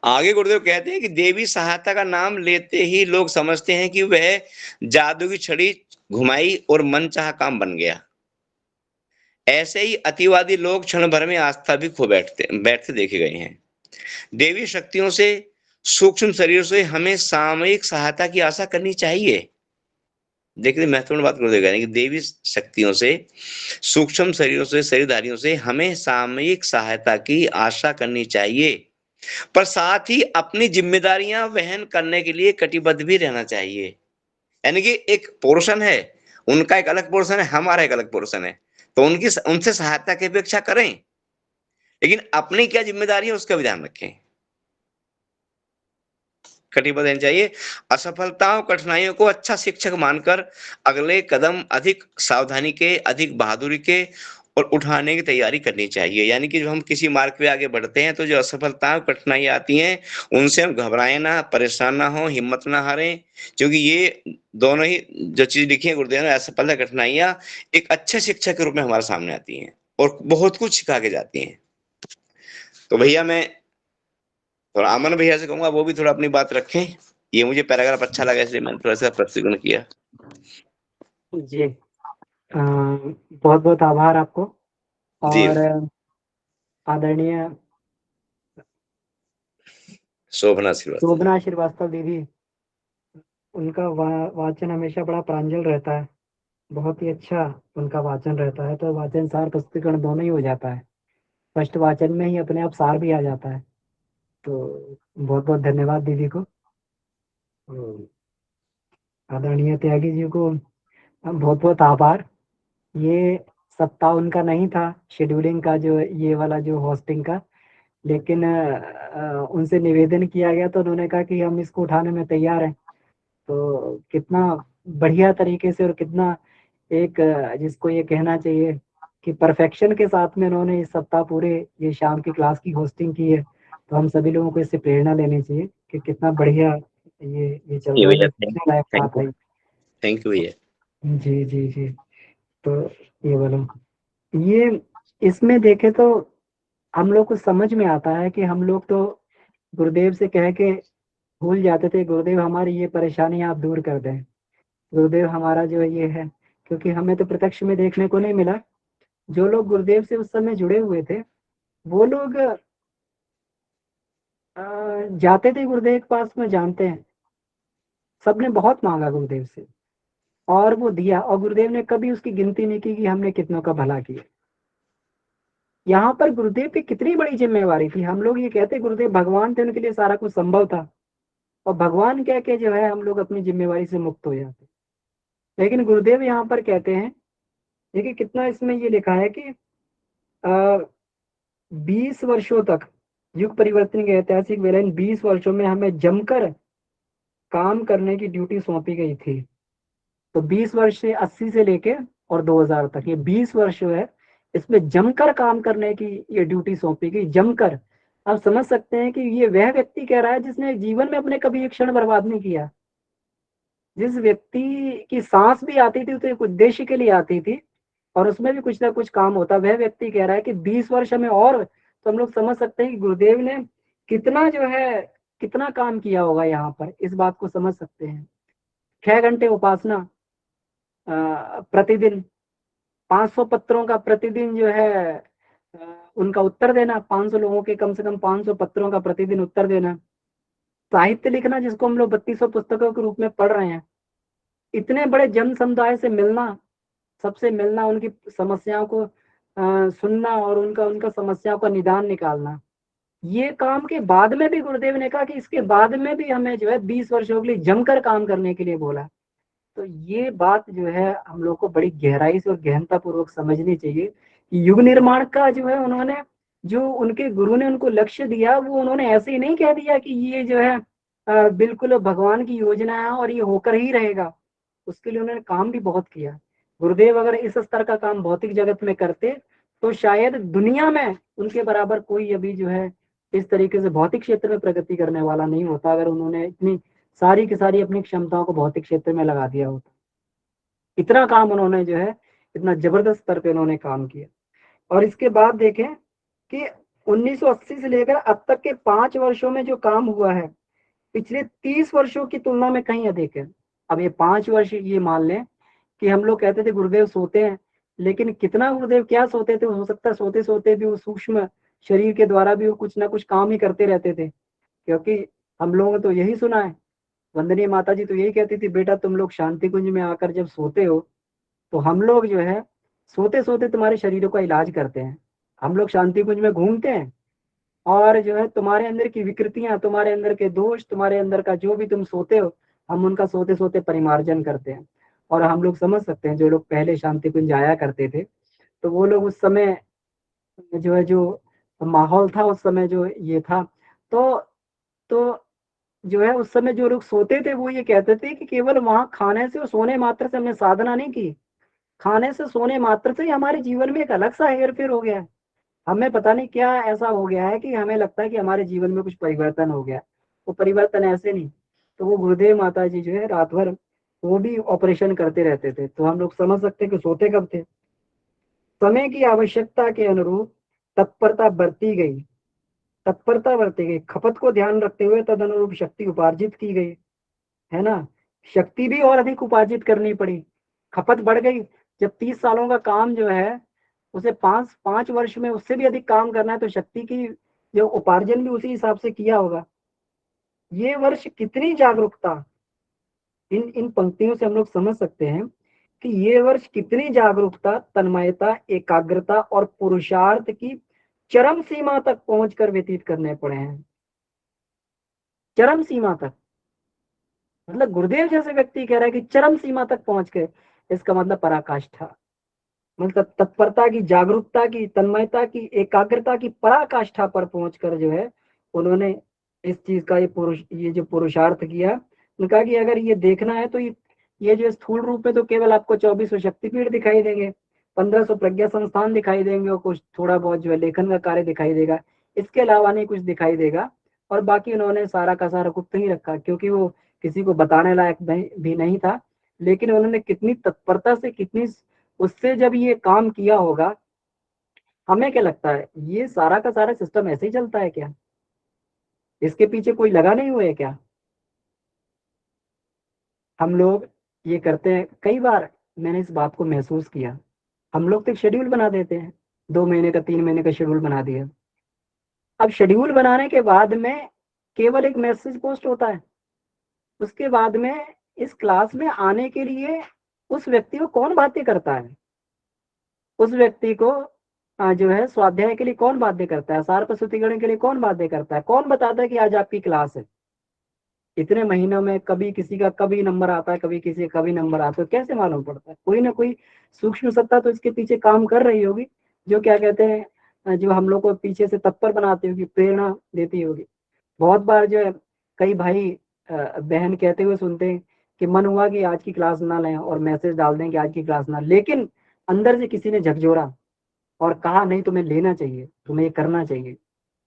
आगे गुरुदेव कहते हैं कि देवी सहायता का नाम लेते ही लोग समझते हैं कि वह जादू की छड़ी घुमाई और मनचाहा काम बन गया। ऐसे ही अतिवादी लोग क्षण भर में आस्था भी खो बैठते बैठते देखे गए हैं। देवी शक्तियों से, सूक्ष्म शरीर से हमें सामयिक सहायता की आशा करनी चाहिए। देखिए महत्वपूर्ण बात गुरुदेव कह रहे हैं कि देवी शक्तियों से, सूक्ष्म शरीरों से, शरीरधारियों से हमें सामयिक सहायता की आशा करनी चाहिए, पर साथ ही अपनी जिम्मेदारियां वहन करने के लिए कटिबद्ध भी रहना चाहिए। यानी कि एक पोर्शन है, उनका एक अलग पोर्शन है, हमारा एक अलग पोर्शन है, तो उनकी उनसे सहायता की अपेक्षा करें, लेकिन अपनी क्या जिम्मेदारी है उसका भी ध्यान रखें। कटिबद्ध रहना चाहिए। असफलताओं, कठिनाइयों को अच्छा शिक्षक मानकर अगले कदम अधिक सावधानी के, अधिक बहादुरी के और उठाने की तैयारी करनी चाहिए। यानी कि जब हम किसी मार्ग पे आगे बढ़ते हैं, तो जो असफलताएँ, कठिनाइयाँ आती हैं, उनसे हम घबराएँ ना, परेशान ना हों, हिम्मत ना हारें, क्योंकि ये दोनों ही जो चीज़ लिखी है गुरुदेव ने, असफलता, कठिनाइयाँ एक अच्छे शिक्षक के रूप में हमारे सामने आती हैं और बहुत कुछ सिखा के जाती हैं। तो भैया मैं थोड़ा अमन भैया से कहूँगा वो भी थोड़ा अपनी बात रखें। ये मुझे पैराग्राफ अच्छा लगा इसलिए मैंने थोड़ा-सा प्रस्तुतिकरण किया। जी, बहुत-बहुत आभार आपको जी, और आदरणीय शोभना श्रीवास्तव जी। शोभना श्रीवास्तव दीदी, उनका वाचन हमेशा बड़ा प्रांजल रहता है। बहुत ही अच्छा उनका वाचन रहता है, तो वाचन सार प्रस्तुतिकरण दोनों ही हो जाता है। फर्स्ट वाचन में ही अपने आप सार भी आ जाता है। तो बहुत-बहुत धन्यवाद दीदी को। आदरणीय त्यागी जी को बहुत-बहुत आभार। ये सप्ताह उनका नहीं था शेड्यूलिंग का, जो ये वाला जो होस्टिंग का, लेकिन उनसे निवेदन किया गया तो उन्होंने कहा कि हम इसको उठाने में तैयार हैं। तो कितना बढ़िया तरीके से और कितना एक जिसको ये कहना चाहिए कि परफेक्शन के साथ में उन्होंने इस सप्ताह पूरे ये शाम की क्लास की होस्टिंग की है। तो हम सभी लोगों को इससे प्रेरणा लेनी चाहिए कि कितना बढ़िया ये चल जी रहा है, भैया ये सीखने लायक बात है। थैंक यू भैया। जी, जी, जी। तो ये बोलो, ये इसमें देखें तो हम लोग को समझ में आता है कि हम लोग तो गुरुदेव से कह के भूल जाते थे, गुरुदेव हमारी ये परेशानी आप दूर कर दें। गुरुदेव हमारा जो ये है, क्योंकि हमें तो प्रत्यक्ष में देखने को नहीं मिला। जो लोग गुरुदेव से उस समय जुड़े हुए थे, वो लोग जाते थे गुरुदेव के पास में, जानते हैं, सबने बहुत माँगा गुरुदेव से और वो दिया, और गुरुदेव ने कभी उसकी गिनती नहीं की कि हमने कितनों का भला किया। यहाँ पर गुरुदेव की कितनी बड़ी ज़िम्मेवारी थी। हम लोग ये कहते गुरुदेव भगवान थे, उनके लिए सारा कुछ संभव था, और भगवान कह के जो है हम लोग अपनी ज़िम्मेवारी से मुक्त हो जाते। लेकिन गुरुदेव यहाँ पर कहते हैं, देखिए कितना इसमें ये लिखा है कि 20 वर्षों तक युग परिवर्तन की ऐतिहासिक वेला, इन 20 वर्षों में हमें जमकर काम करने की ड्यूटी सौंपी गई थी। तो 20 वर्ष से 80 से लेके और 2000 तक, ये 20 वर्ष जो है, इसमें जमकर काम करने की ये ड्यूटी सौंपी गई, जमकर। आप समझ सकते हैं कि ये वह व्यक्ति कह रहा है जिसने जीवन में अपने कभी एक क्षण बर्बाद नहीं किया। जिस व्यक्ति की सांस भी आती थी तो एक उद्देश्य के लिए आती थी, और उसमें भी कुछ ना कुछ काम होता, वह व्यक्ति कह रहा है कि 20 वर्ष में, और तो हम लोग समझ सकते हैं कि गुरुदेव ने कितना जो है, कितना काम किया होगा यहाँ पर, इस बात को समझ सकते हैं। 6 घंटे उपासना प्रतिदिन, 500 पत्रों का प्रतिदिन जो है उनका उत्तर देना, 500 लोगों के कम से कम 500 पत्रों का प्रतिदिन उत्तर देना, साहित्य लिखना जिसको हम लोग 3200 पुस्तकों के रूप में पढ़ रहे हैं, इतने बड़े जन समुदाय से मिलना, सबसे मिलना, उनकी समस्याओं को सुनना और उनका उनका समस्याओं का निदान निकालना। ये काम के बाद में भी गुरुदेव ने कहा कि इसके बाद में भी हमें जो है 20 वर्षों के लिए जमकर काम करने के लिए बोला। तो ये बात जो है हम लोग को बड़ी गहराई से और गहनता पूर्वक समझनी चाहिए कि युग निर्माण का जो है, उन्होंने जो उनके गुरु ने उनको लक्ष्य दिया, वो उन्होंने ऐसे ही नहीं कह दिया कि ये जो है बिल्कुल भगवान की योजना है और ये होकर ही रहेगा। उसके लिए उन्होंने काम भी बहुत किया। गुरुदेव अगर इस स्तर का काम भौतिक जगत में करते, तो शायद दुनिया में उनके बराबर कोई अभी जो है इस तरीके से भौतिक क्षेत्र में प्रगति करने वाला नहीं होता, अगर उन्होंने इतनी सारी की सारी अपनी क्षमताओं को भौतिक क्षेत्र में लगा दिया होता। इतना काम उन्होंने जो है, इतना जबरदस्त स्तर पे उन्होंने काम किया। और इसके बाद देखें कि 1980 से लेकर अब तक के 5 वर्षों में जो काम हुआ है, पिछले 30 वर्षों की तुलना में कहीं अधिक है। अब ये 5 वर्ष ये मान लें कि हम लोग कहते थे गुरुदेव सोते हैं, लेकिन कितना गुरुदेव क्या सोते थे, हो सकता है सोते सोते भी वो सूक्ष्म शरीर के द्वारा भी वो कुछ ना कुछ काम ही करते रहते थे। क्योंकि हम लोगों ने तो यही सुना है, वंदनीय माता जी तो यही कहती थी, बेटा तुम लोग शांति कुंज में आकर जब सोते हो तो हम लोग जो है सोते सोते तुम्हारे शरीरों का इलाज करते हैं। हम लोग शांति कुंज में घूमते हैं और जो है तुम्हारे अंदर की विकृतियां, तुम्हारे अंदर के दोष, तुम्हारे अंदर का जो भी तुम सोते हो, हम उनका सोते सोते परिमार्जन करते हैं। और हम लोग समझ सकते हैं, जो लोग पहले शांति कुंज आया करते थे तो वो लोग उस समय जो है, जो माहौल था उस समय जो ये था, तो जो है उस समय जो लोग सोते थे वो ये कहते थे कि केवल वहां खाने से और सोने मात्र से हमने साधना नहीं की, खाने से सोने मात्र से ही हमारे जीवन में एक अलग सा हेर फेर हो गया है। हमें पता नहीं क्या ऐसा हो गया है कि हमें लगता है कि हमारे जीवन में कुछ परिवर्तन हो गया। वो परिवर्तन ऐसे नहीं। तो वो गुरुदेव माता जी जो है रात भर वो भी ऑपरेशन करते रहते थे, तो हम लोग समझ सकते हैं कि सोते कब थे। समय की आवश्यकता के अनुरूप तत्परता बरती गई, तत्परता बरती गई, खपत को ध्यान रखते हुए तद अनुरूप शक्ति उपार्जित की गई, है ना। शक्ति भी और अधिक उपार्जित करनी पड़ी, खपत बढ़ गई। जब 30 सालों का काम जो है उसे 5 वर्ष में उससे भी अधिक काम करना है, तो शक्ति की जो उपार्जन भी उसी हिसाब से किया होगा। ये वर्ष कितनी जागरूकता, इन इन पंक्तियों से हम लोग समझ सकते हैं कि ये वर्ष कितनी जागरूकता, तन्मयता, एकाग्रता और पुरुषार्थ की चरम सीमा तक पहुंचकर व्यतीत करने पड़े हैं। चरम सीमा तक, मतलब गुरुदेव जैसे व्यक्ति कह रहा है कि चरम सीमा तक पहुंच गए, इसका मतलब पराकाष्ठा, मतलब तत्परता की, जागरूकता की, तन्मयता की, एकाग्रता की पराकाष्ठा पर पहुंचकर जो है उन्होंने इस चीज का ये जो पुरुषार्थ किया। उन्होंने कहा कि अगर ये देखना है तो ये जो स्थूल रूप में तो केवल आपको 2400 शक्तिपीठ दिखाई देंगे, 1500 प्रज्ञा संस्थान दिखाई देंगे और कुछ थोड़ा बहुत जो है लेखन का कार्य दिखाई देगा, इसके अलावा नहीं कुछ दिखाई देगा। और बाकी उन्होंने सारा का सारा गुप्त ही रखा, क्योंकि वो किसी को बताने लायक भी नहीं था। लेकिन उन्होंने कितनी तत्परता से, कितनी उससे जब ये काम किया होगा, हमें क्या लगता है ये सारा का सारा सिस्टम ऐसे ही चलता है क्या? इसके पीछे कोई लगा नहीं हुआ है क्या? हम लोग ये करते हैं, कई बार मैंने इस बात को महसूस किया। हम लोग तो एक शेड्यूल बना देते हैं, 2 महीने का, 3 महीने का शेड्यूल बना दिया। अब शेड्यूल बनाने के बाद में केवल एक मैसेज पोस्ट होता है, उसके बाद में इस क्लास में आने के लिए उस व्यक्ति को कौन बाध्य करता है? उस व्यक्ति को जो है स्वाध्याय के लिए कौन बाध्य करता है? सार प्रस्तुतिकरण के लिए कौन बाध्य करता है? कौन बताता है कि आज आपकी क्लास है? इतने महीनों में कभी किसी का कभी नंबर आता है, कभी किसी का कभी नंबर आता है, कैसे मालूम पड़ता है? कोई ना कोई सूक्ष्म सत्ता तो इसके पीछे काम कर रही होगी, जो क्या कहते हैं, जो हम लोग को पीछे से तत्पर बनाती होगी, प्रेरणा देती होगी। बहुत बार जो है कई भाई बहन कहते हुए सुनते हैं कि मन हुआ कि आज की क्लास ना लें और मैसेज डाल दें कि आज की क्लास ना, लेकिन अंदर से किसी ने झकझोरा और कहा नहीं, तुम्हें लेना चाहिए, तुम्हें ये करना चाहिए।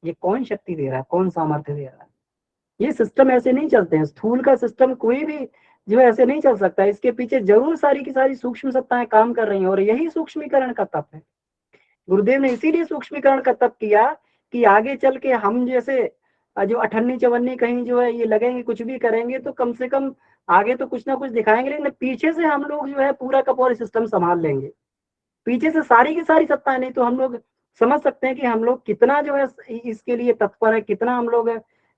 ये कौन शक्ति दे रहा है, कौन सामर्थ्य दे रहा है? ये सिस्टम ऐसे नहीं चलते हैं, स्थूल का सिस्टम कोई भी जो है ऐसे नहीं चल सकता। इसके पीछे जरूर सारी की सारी सूक्ष्म सत्ताएं काम कर रही हैं, और यही सूक्ष्मीकरण का तप है। गुरुदेव ने इसीलिए सूक्ष्मीकरण का तप किया कि आगे चल के हम जैसे जो अठन्नी चवन्नी कहीं जो है ये लगेंगे, कुछ भी करेंगे तो कम से कम आगे तो कुछ ना कुछ दिखाएंगे, लेकिन पीछे से हम लोग जो है पूरा का पूरा सिस्टम संभाल लेंगे। पीछे से सारी की सारी सत्ता नहीं, तो हम लोग समझ सकते हैं कि हम लोग कितना जो है इसके लिए तत्पर है, कितना हम लोग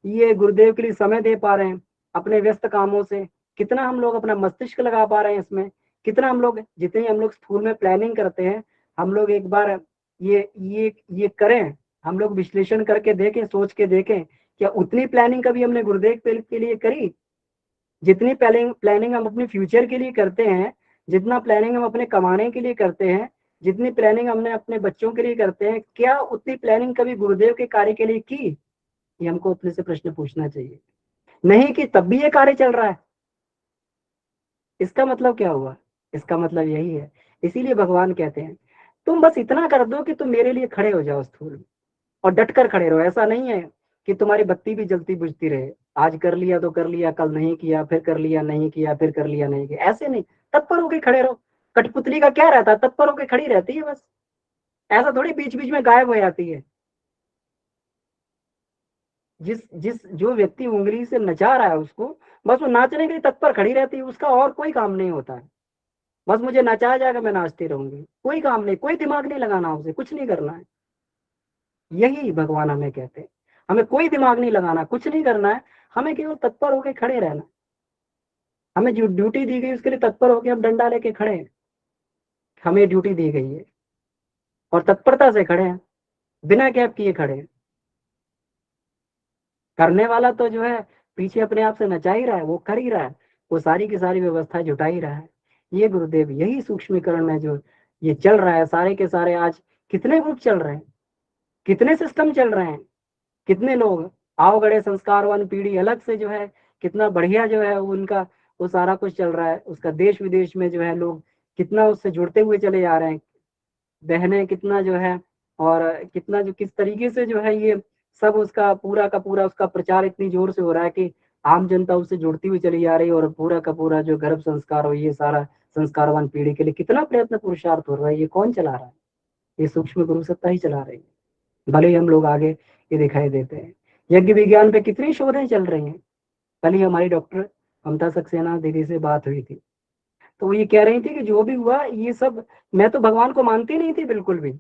ये गुरुदेव के लिए समय दे पा रहे हैं अपने व्यस्त कामों से, कितना हम लोग अपना मस्तिष्क लगा पा रहे हैं इसमें, कितना हम लोग, जितनी हम लोग स्थूल में प्लानिंग करते हैं, हम लोग एक बार ये करें, हम लोग विश्लेषण करके देखें, सोच के देखें, क्या उतनी प्लानिंग कभी हमने गुरुदेव के लिए करी? जितनी प्लानिंग हम अपने फ्यूचर के लिए करते हैं, जितना प्लानिंग हम अपने कमाने के लिए करते हैं, जितनी प्लानिंग हमने अपने बच्चों के लिए करते हैं, क्या उतनी प्लानिंग कभी गुरुदेव के कार्य के लिए की? ये हमको अपने से प्रश्न पूछना चाहिए। नहीं कि तब भी ये कार्य चल रहा है, इसका मतलब क्या हुआ? इसका मतलब यही है, इसीलिए भगवान कहते हैं तुम बस इतना कर दो कि तुम मेरे लिए खड़े हो जाओ स्थूल में, और डट कर खड़े रहो। ऐसा नहीं है कि तुम्हारी बत्ती भी जलती बुझती रहे, आज कर लिया तो कर लिया, कल नहीं किया, फिर कर लिया नहीं किया, फिर कर लिया नहीं किया, ऐसे नहीं। तत्पर होके खड़े रहो। कठपुतली का क्या रहता है, तत्पर होके खड़ी रहती है बस, ऐसा थोड़ी बीच बीच में गायब हो जाती है। जिस जिस जो व्यक्ति उंगली से नचा रहा है उसको, बस वो नाचने के लिए तत्पर खड़ी रहती है, उसका और कोई काम नहीं होता है। बस मुझे नचाया जाएगा, मैं नाचती रहूंगी, कोई काम नहीं, कोई दिमाग नहीं लगाना, उसे कुछ नहीं करना है। यही भगवान हमें कहते हैं, हमें कोई दिमाग नहीं लगाना, कुछ नहीं करना है, हमें केवल तत्पर होकर खड़े रहना। हमें जो ड्यूटी दी गई उसके लिए तत्पर होकर हम डंडा लेके खड़े हैं। हमें ड्यूटी दी गई है और तत्परता से खड़े हैं, बिना गैप किए खड़े हैं। करने वाला तो जो है पीछे अपने आप से नचा ही रहा है, वो कर ही रहा है, वो सारी की सारी व्यवस्था जुटा ही रहा है। ये गुरुदेव, यही सूक्ष्मीकरण में जो ये चल रहा है, सारे के सारे आज कितने ग्रुप चल रहे हैं, कितने सिस्टम चल रहे हैं, कितने लोग आवगड़े संस्कारवान पीढ़ी अलग से जो है कितना बढ़िया जो है उनका वो सारा कुछ चल रहा है, उसका देश विदेश में जो है लोग कितना उससे जुड़ते हुए चले जा रहे हैं, बहनें कितना जो है, और कितना जो किस तरीके से जो है ये सब उसका पूरा का पूरा उसका प्रचार इतनी जोर से हो रहा है कि आम जनता उससे जुड़ती हुई चली जा रही है, और पूरा का पूरा जो गर्भ संस्कार हो, ये सारा संस्कारवान पीढ़ी के लिए कितना प्रयत्न पुरुषार्थ हो रहा है। ये कौन चला रहा है? ये सूक्ष्म गुरु सत्ता ही चला रही है, भले ही हम लोग आगे ये दिखाई देते हैं। यज्ञ विज्ञान पे कितनी शोधें चल रही हैं। कल ही हमारी डॉक्टर ममता सक्सेना दीदी से बात हुई थी, तो वो ये कह रही थी कि जो भी हुआ ये सब, मैं तो भगवान को मानती नहीं थी बिल्कुल भी,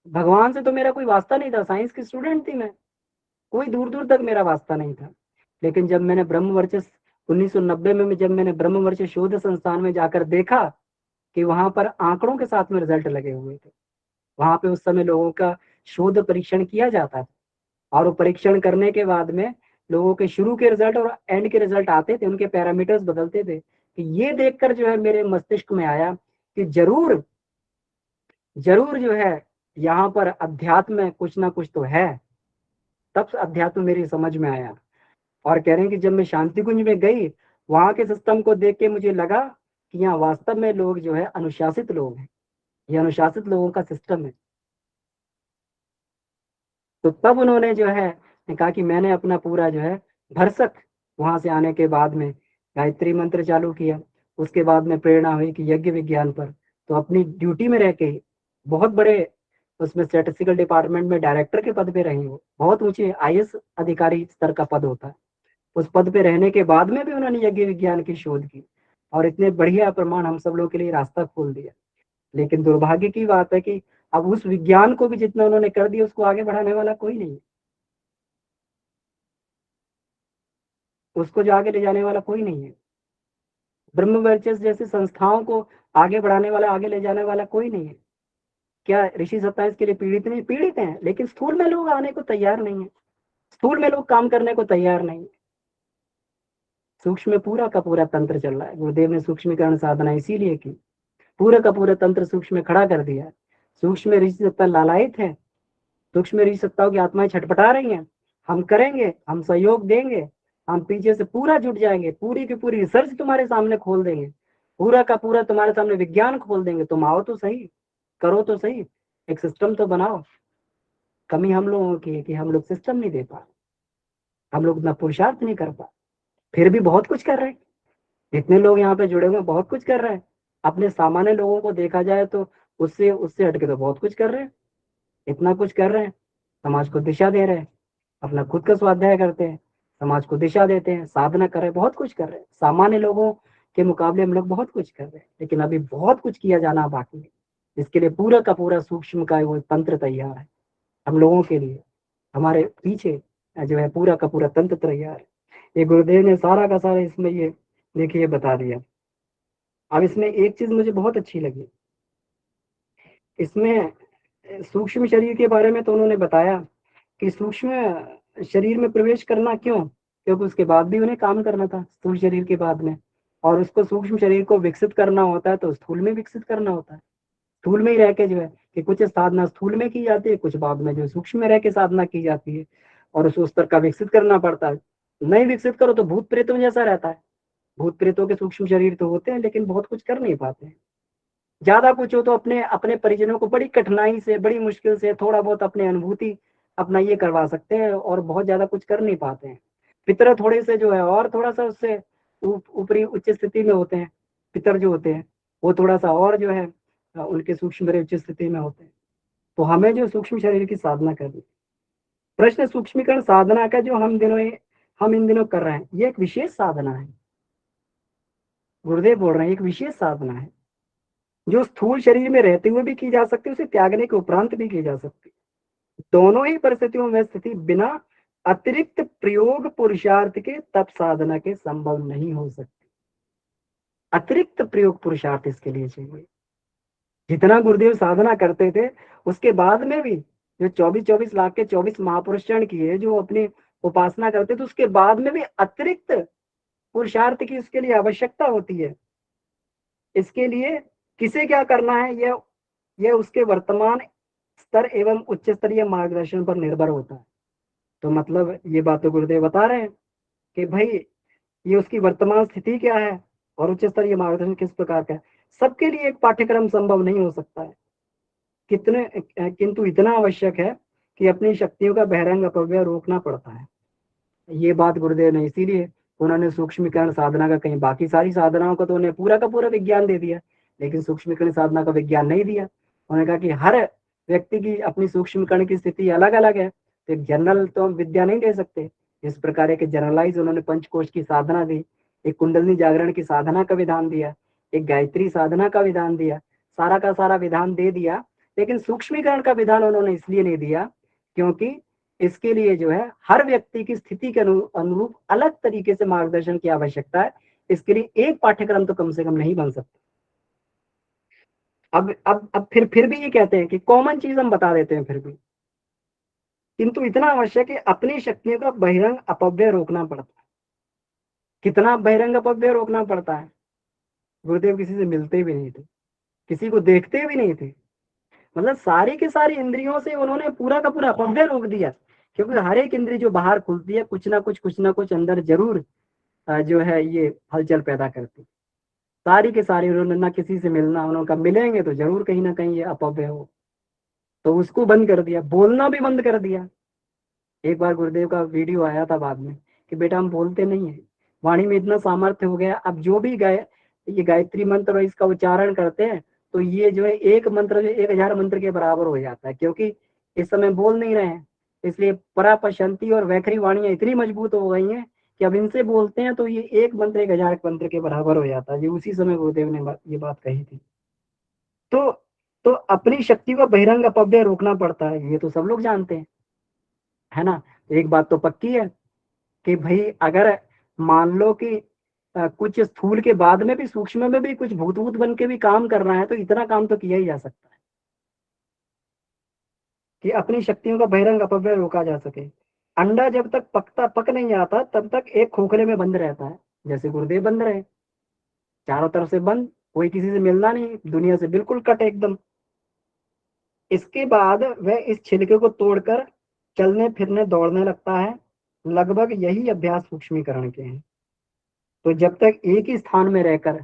भगवान से तो मेरा कोई वास्ता नहीं था, साइंस की स्टूडेंट थी मैं, कोई दूर दूर तक मेरा वास्ता नहीं था। लेकिन जब मैंने ब्रह्मवर्चस 1990 में जब मैंने ब्रह्मवर्चस शोध संस्थान में जाकर देखा कि वहां पर आंकड़ों के साथ में रिजल्ट लगे हुए थे, वहां पे उस समय लोगों का शोध परीक्षण किया जाता था, और वो परीक्षण करने के बाद में लोगों के शुरू के रिजल्ट और एंड के रिजल्ट आते थे, उनके पैरामीटर्स बदलते थे। कि ये देखकर जो है मेरे मस्तिष्क में आया कि जरूर जरूर जो है यहाँ पर अध्यात्म में कुछ ना कुछ तो है। तब से अध्यात्म मेरी समझ में आया, और कह रहे हैं कि जब मैं शांति कुंज में गई, वहां के सिस्टम को देख के मुझे लगा कि यहाँ वास्तव में लोग जो है अनुशासित लोग हैं, ये अनुशासित लोगों का सिस्टम है। तो तब उन्होंने जो है कहा कि मैंने अपना पूरा जो है भरसक वहां से आने के बाद में गायत्री मंत्र चालू किया। उसके बाद में प्रेरणा हुई कि यज्ञ विज्ञान पर, तो अपनी ड्यूटी में रह के ही बहुत बड़े उसमें स्टैटिस्टिकल डिपार्टमेंट में डायरेक्टर के पद पे रही, वो बहुत ऊंचे आईएएस अधिकारी स्तर का पद होता है। उस पद पे रहने के बाद में भी उन्होंने यज्ञ विज्ञान की शोध की, और इतने बढ़िया प्रमाण हम सब लोग के लिए रास्ता खोल दिया। लेकिन दुर्भाग्य की बात है कि अब उस विज्ञान को भी जितना उन्होंने कर दिया, उसको आगे बढ़ाने वाला कोई नहीं है, उसको जो आगे ले जाने वाला कोई नहीं है। ब्रह्मवर्चस जैसी संस्थाओं को आगे बढ़ाने वाला, आगे ले जाने वाला कोई नहीं है। क्या ऋषि सत्ता इसके लिए पीड़ित नहीं? पीड़ित हैं, लेकिन स्थूल में लोग आने को तैयार नहीं है, स्थूल में लोग काम करने को तैयार नहीं है। सूक्ष्म में पूरा का पूरा तंत्र चल रहा है। गुरुदेव ने सूक्ष्मीकरण साधना इसीलिए की, पूरा का पूरा तंत्र सूक्ष्म में खड़ा कर दिया। सूक्ष्म में ऋषि सत्ता लालायित है, सूक्ष्म ऋषि सत्ताओं की आत्माएं छटपटा रही हैं, हम करेंगे, हम सहयोग देंगे, हम पीछे से पूरा जुट जाएंगे, पूरी की पूरी रिसर्च तुम्हारे सामने खोल देंगे, पूरा का पूरा तुम्हारे सामने विज्ञान खोल देंगे, तुम आओ तो सही, करो तो सही, एक सिस्टम तो बनाओ। कमी हम लोगों की है कि हम लोग सिस्टम नहीं दे पा, हम लोग इतना पुरुषार्थ नहीं कर पा, फिर भी बहुत कुछ कर रहे हैं। जितने लोग यहाँ पे जुड़े हुए हैं बहुत कुछ कर रहे हैं। अपने सामान्य लोगों को देखा जाए तो उससे उससे हटके तो बहुत कुछ कर रहे हैं, इतना कुछ कर रहे हैं, समाज को दिशा दे रहे हैं, अपना खुद का स्वाध्याय करते हैं, समाज को दिशा देते हैं, साधना कर रहे हैं, बहुत कुछ कर रहे हैं। सामान्य लोगों के मुकाबले हम लोग बहुत कुछ कर रहे हैं, लेकिन अभी बहुत कुछ किया जाना बाकी है। इसके लिए पूरा का पूरा सूक्ष्म का वो तंत्र तैयार है हम लोगों के लिए, हमारे पीछे जो है पूरा का पूरा तंत्र तैयार है। ये गुरुदेव ने सारा का सारा इसमें ये देखिए बता दिया। अब इसमें एक चीज मुझे बहुत अच्छी लगी, इसमें सूक्ष्म शरीर के बारे में तो उन्होंने बताया कि सूक्ष्म शरीर में प्रवेश करना क्यों, क्योंकि उसके बाद भी उन्हें काम करना था स्थूल शरीर के बाद में, और उसको सूक्ष्म शरीर को विकसित करना होता है तो स्थूल में विकसित करना होता है। स्थूल में ही रह के जो है कि कुछ साधना स्थूल में की जाती है, कुछ बाद में जो सूक्ष्म में रह के साधना की जाती है, और उस स्तर का विकसित करना पड़ता है। नहीं विकसित करो तो भूत प्रेतों जैसा रहता है। भूत प्रेतों के सूक्ष्म शरीर तो होते हैं लेकिन बहुत कुछ कर नहीं पाते हैं। ज्यादा कुछ हो तो अपने अपने परिजनों को बड़ी कठिनाई से, बड़ी मुश्किल से थोड़ा बहुत अपने अनुभूति अपना ये करवा सकते हैं, और बहुत ज्यादा कुछ कर नहीं पाते हैं। पितर थोड़े से जो है और थोड़ा सा उससे ऊपरी उच्च स्थिति में होते हैं, पितर जो होते हैं वो थोड़ा सा और जो है उनके सूक्ष्म शरीर उच्च स्थिति में होते हैं। तो हमें जो सूक्ष्म शरीर की साधना करनी, प्रश्न सूक्ष्मीकरण साधना का जो हम इन दिनों कर रहे हैं, ये एक विशेष साधना है। गुरुदेव बोल रहे हैं एक विशेष साधना है जो स्थूल शरीर में रहते हुए भी की जा सकती है, उसे त्यागने के उपरांत भी की जा सकती है। दोनों ही परिस्थितियों में स्थिति बिना अतिरिक्त प्रयोग पुरुषार्थ के तप साधना के संभव नहीं हो सकती। अतिरिक्त प्रयोग पुरुषार्थ इसके लिए चाहिए। जितना गुरुदेव साधना करते थे उसके बाद में भी जो 24-24 लाख के 24 महापुरुष चरण किए जो अपनी उपासना करते थे, उसके बाद में भी अतिरिक्त पुरुषार्थ की इसके लिए आवश्यकता होती है। इसके लिए किसे क्या करना है यह उसके वर्तमान स्तर एवं उच्च स्तरीय मार्गदर्शन पर निर्भर होता है। तो मतलब ये बात तो गुरुदेव बता रहे हैं कि भाई ये उसकी वर्तमान स्थिति क्या है और उच्च स्तरीय मार्गदर्शन किस प्रकार का है। सबके लिए एक पाठ्यक्रम संभव नहीं हो सकता है, किंतु इतना आवश्यक है कि अपनी शक्तियों का बहिरंग अपव्यय रोकना पड़ता है। ये बात गुरुदेव ने इसीलिए उन्होंने सूक्ष्मीकरण साधना का, कहीं बाकी सारी साधनाओं का तो उन्हें पूरा का पूरा विज्ञान दे दिया, लेकिन सूक्ष्मीकरण साधना का विज्ञान नहीं दिया। उन्होंने कहा कि हर व्यक्ति की अपनी सूक्ष्मीकरण की स्थिति अलग अलग है, तो एक जनरल तो हम विद्या नहीं दे सकते। इस प्रकार एक जनरलाइज उन्होंने पंचकोश की साधना दी, एक कुंडलिनी जागरण की साधना का विधान दिया, एक गायत्री साधना का विधान दिया, सारा का सारा विधान दे दिया। लेकिन सूक्ष्मीकरण का विधान उन्होंने इसलिए नहीं दिया क्योंकि इसके लिए जो है हर व्यक्ति की स्थिति के अनुरूप अलग तरीके से मार्गदर्शन की आवश्यकता है। इसके लिए एक पाठ्यक्रम तो कम से कम नहीं बन सकता। अब फिर भी ये कहते हैं कि कॉमन चीज हम बता देते हैं फिर भी, किंतु इतना आवश्यक है अपनी शक्तियों का बहिरंग अपव्यय रोकना पड़ता है। कितना बहिरंग अपव्यय रोकना पड़ता है? गुरुदेव किसी से मिलते भी नहीं थे, किसी को देखते भी नहीं थे, मतलब सारी की सारी इंद्रियों से उन्होंने पूरा का पूरा अपव्यय रोक दिया। क्योंकि हर एक इंद्री जो बाहर खुलती है कुछ ना कुछ अंदर जरूर जो है ये हलचल पैदा करती। सारी के सारी उन्होंने ना किसी से मिलना, उन्होंने मिलेंगे तो जरूर कहीं ना कहीं ये अपव्यय हो, तो उसको बंद कर दिया, बोलना भी बंद कर दिया। एक बार गुरुदेव का वीडियो आया था बाद में कि बेटा हम बोलते नहीं है, वाणी में इतना सामर्थ्य हो गया, अब जो भी ये गायत्री मंत्र और इसका उच्चारण करते हैं तो ये जो है एक मंत्र जो 1000 मंत्र के बराबर हो जाता है। क्योंकि इस समय बोल नहीं रहे हैं, इसलिए परापशंति और वैखरी वाणियां इतनी मजबूत हो गई हैं कि अब इनसे बोलते हैं तो ये एक मंत्र 1000 मंत्र के बराबर हो जाता है। ये उसी समय गुरुदेव ने ये बात कही थी। तो अपनी शक्ति को बहिरंग अपव्यय रोकना पड़ता है, ये तो सब लोग जानते हैं, है ना। एक बात तो पक्की है कि भाई अगर मान लो कि कुछ स्थूल के बाद में भी सूक्ष्म में भी कुछ भूत बन के भी काम करना है तो इतना काम तो किया ही जा सकता है कि अपनी शक्तियों का बहिरंग अपव्यय रोका जा सके। अंडा जब तक पक नहीं आता तब तक एक खोखले में बंद रहता है, जैसे गुरुदेव बंद रहे, चारों तरफ से बंद, कोई किसी से मिलना नहीं, दुनिया से बिल्कुल कट एकदम। इसके बाद वह इस छिलके को तोड़कर चलने फिरने दौड़ने लगता है। लगभग यही अभ्यास सूक्ष्मीकरण के हैं। तो जब तक एक ही स्थान में रहकर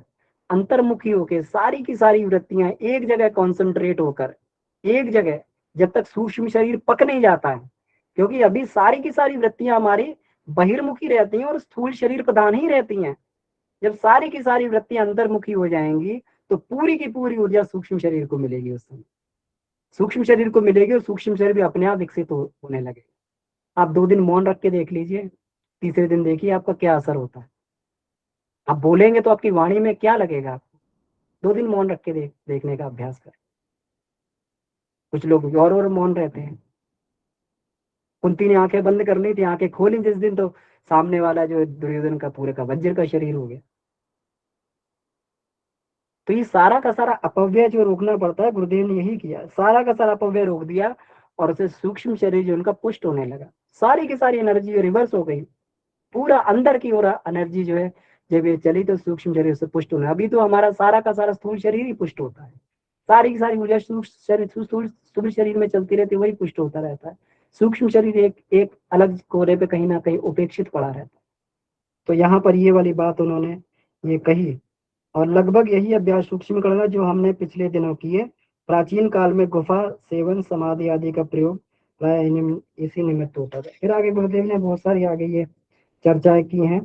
अंतर्मुखी होकर सारी की सारी वृत्तियां एक जगह कॉन्सेंट्रेट होकर एक जगह, जब तक सूक्ष्म शरीर पक नहीं जाता है, क्योंकि अभी सारी की सारी वृत्तियां हमारी बहिर्मुखी रहती हैं और स्थूल शरीर प्रधान ही रहती हैं। जब सारी की सारी वृत्तियां अंतर्मुखी हो जाएंगी तो पूरी की पूरी ऊर्जा सूक्ष्म शरीर को मिलेगी। उस समय सूक्ष्म शरीर को मिलेगी और सूक्ष्म शरीर भी अपने आप विकसित होने लगेगा। आप 2 दिन मौन रख के देख लीजिए, तीसरे दिन देखिए आपका क्या असर होता है। आप बोलेंगे तो आपकी वाणी में क्या लगेगा आपको। 2 दिन मौन रख के देखने का अभ्यास करें। कुछ लोग और मौन रहते हैं। कुंती ने आंखें बंद कर ली थी, आंखें खोली जिस दिन तो सामने वाला जो दुर्योधन का पूरे का वज्र का शरीर हो गया। तो ये सारा का सारा अपव्यय जो रोकना पड़ता है, गुरुदेव ने यही किया, सारा का सारा अपव्यय रोक दिया और उसे सूक्ष्म शरीर जो उनका पुष्ट होने लगा। सारी की सारी एनर्जी रिवर्स हो गई, पूरा अंदर की ओर एनर्जी जो है जब ये चली तो सूक्ष्म शरीर से पुष्ट होना। अभी तो हमारा सारा का सारा स्थूल शरीर ही पुष्ट होता है, सारी की सारी ऊर्जा स्थूल शरीर में चलती रहती है, वही पुष्ट होता रहता है। सूक्ष्म शरीर एक अलग कोरे पे कहीं ना कहीं उपेक्षित पड़ा रहता है। तो यहाँ पर ये वाली बात उन्होंने ये कही और लगभग यही अभ्यास सूक्ष्मीकरण जो हमने पिछले दिनों किए। प्राचीन काल में गुफा सेवन समाधि आदि का प्रयोग प्राय इसी निमित्त होता था। फिर आगे गुरुदेव ने बहुत सारी आगे ये चर्चाएं की हैं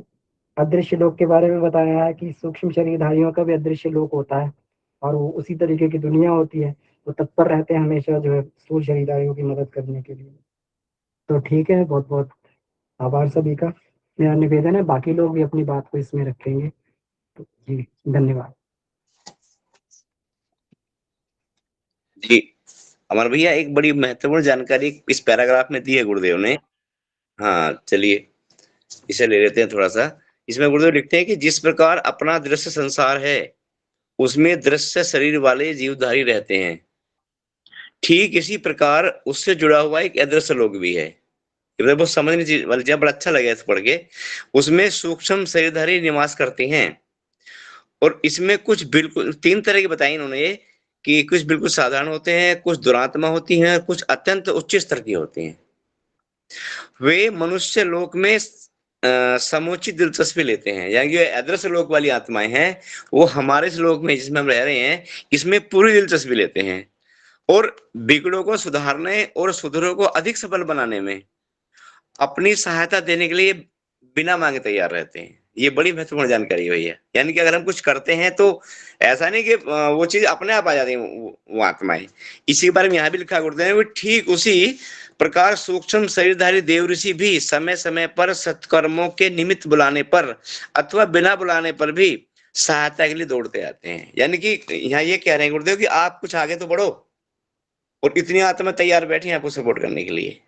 अदृश्य लोक के बारे में बताया है कि सूक्ष्म शरीरधारियों का भी अदृश्य लोक होता है और वो उसी तरीके की दुनिया होती है। वो तत्पर रहते हैं हमेशा जो है स्थूल शरीरधारियों की मदद करने के लिए। तो ठीक है, बहुत बहुत आभार सभी का। मेरा निवेदन है बाकी लोग भी अपनी बात को इसमें रखेंगे। तो जी धन्यवाद। जी अमर भैया, एक बड़ी महत्वपूर्ण जानकारी इस पैराग्राफ में दी है गुरुदेव ने। हाँ चलिए इसे ले लेते हैं थोड़ा सा। इसमें गुरुदेव लिखते हैं कि जिस प्रकार अपना दृश्य संसार है उसमें दृश्य शरीर वाले जीवधारी रहते हैं, ठीक इसी प्रकार उससे जुड़ा हुआ एक अदृश्य लोक भी है। ये तो बहुत समझने चीज वाली चीज, बड़ा अच्छा लगा इसे पढ़ के। उसमें सूक्ष्म शरीरधारी निवास करते हैं और इसमें कुछ बिल्कुल 3 तरह की बताई इन्होंने ये, कि कुछ बिल्कुल साधारण होते हैं, कुछ दुरात्मा होती हैं, कुछ अत्यंत उच्च स्तर की होती हैं। वे मनुष्य लोक में समुचित दिलचस्पी लेते हैं, यानी कि अदृश्य लोक वाली आत्माएं हैं, वो हमारे इस लोक में जिसमें हम रह रहे हैं इसमें पूरी दिलचस्पी लेते हैं और बिगड़ों को सुधारने और सुधरों को अधिक सफल बनाने में अपनी सहायता देने के लिए बिना मांगे तैयार रहते हैं। ये बड़ी महत्वपूर्ण जानकारी है भैया। यानी कि अगर हम कुछ करते हैं तो ऐसा नहीं कि वो चीज अपने आप आ जाती है, वो आत्माएं। इसी के बारे में यहाँ भी लिखा गुरुदेव ने, ठीक उसी प्रकार सूक्ष्म शरीरधारी देव ऋषि भी समय समय पर सत्कर्मों के निमित्त बुलाने पर अथवा बिना बुलाने पर भी सहायता के लिए दौड़ते आते हैं। यानी कि यहाँ ये कह रहे हैं गुरुदेव कि आप कुछ आगे तो बढ़ो और इतनी आत्मा तैयार बैठी है आपको सपोर्ट करने के लिए।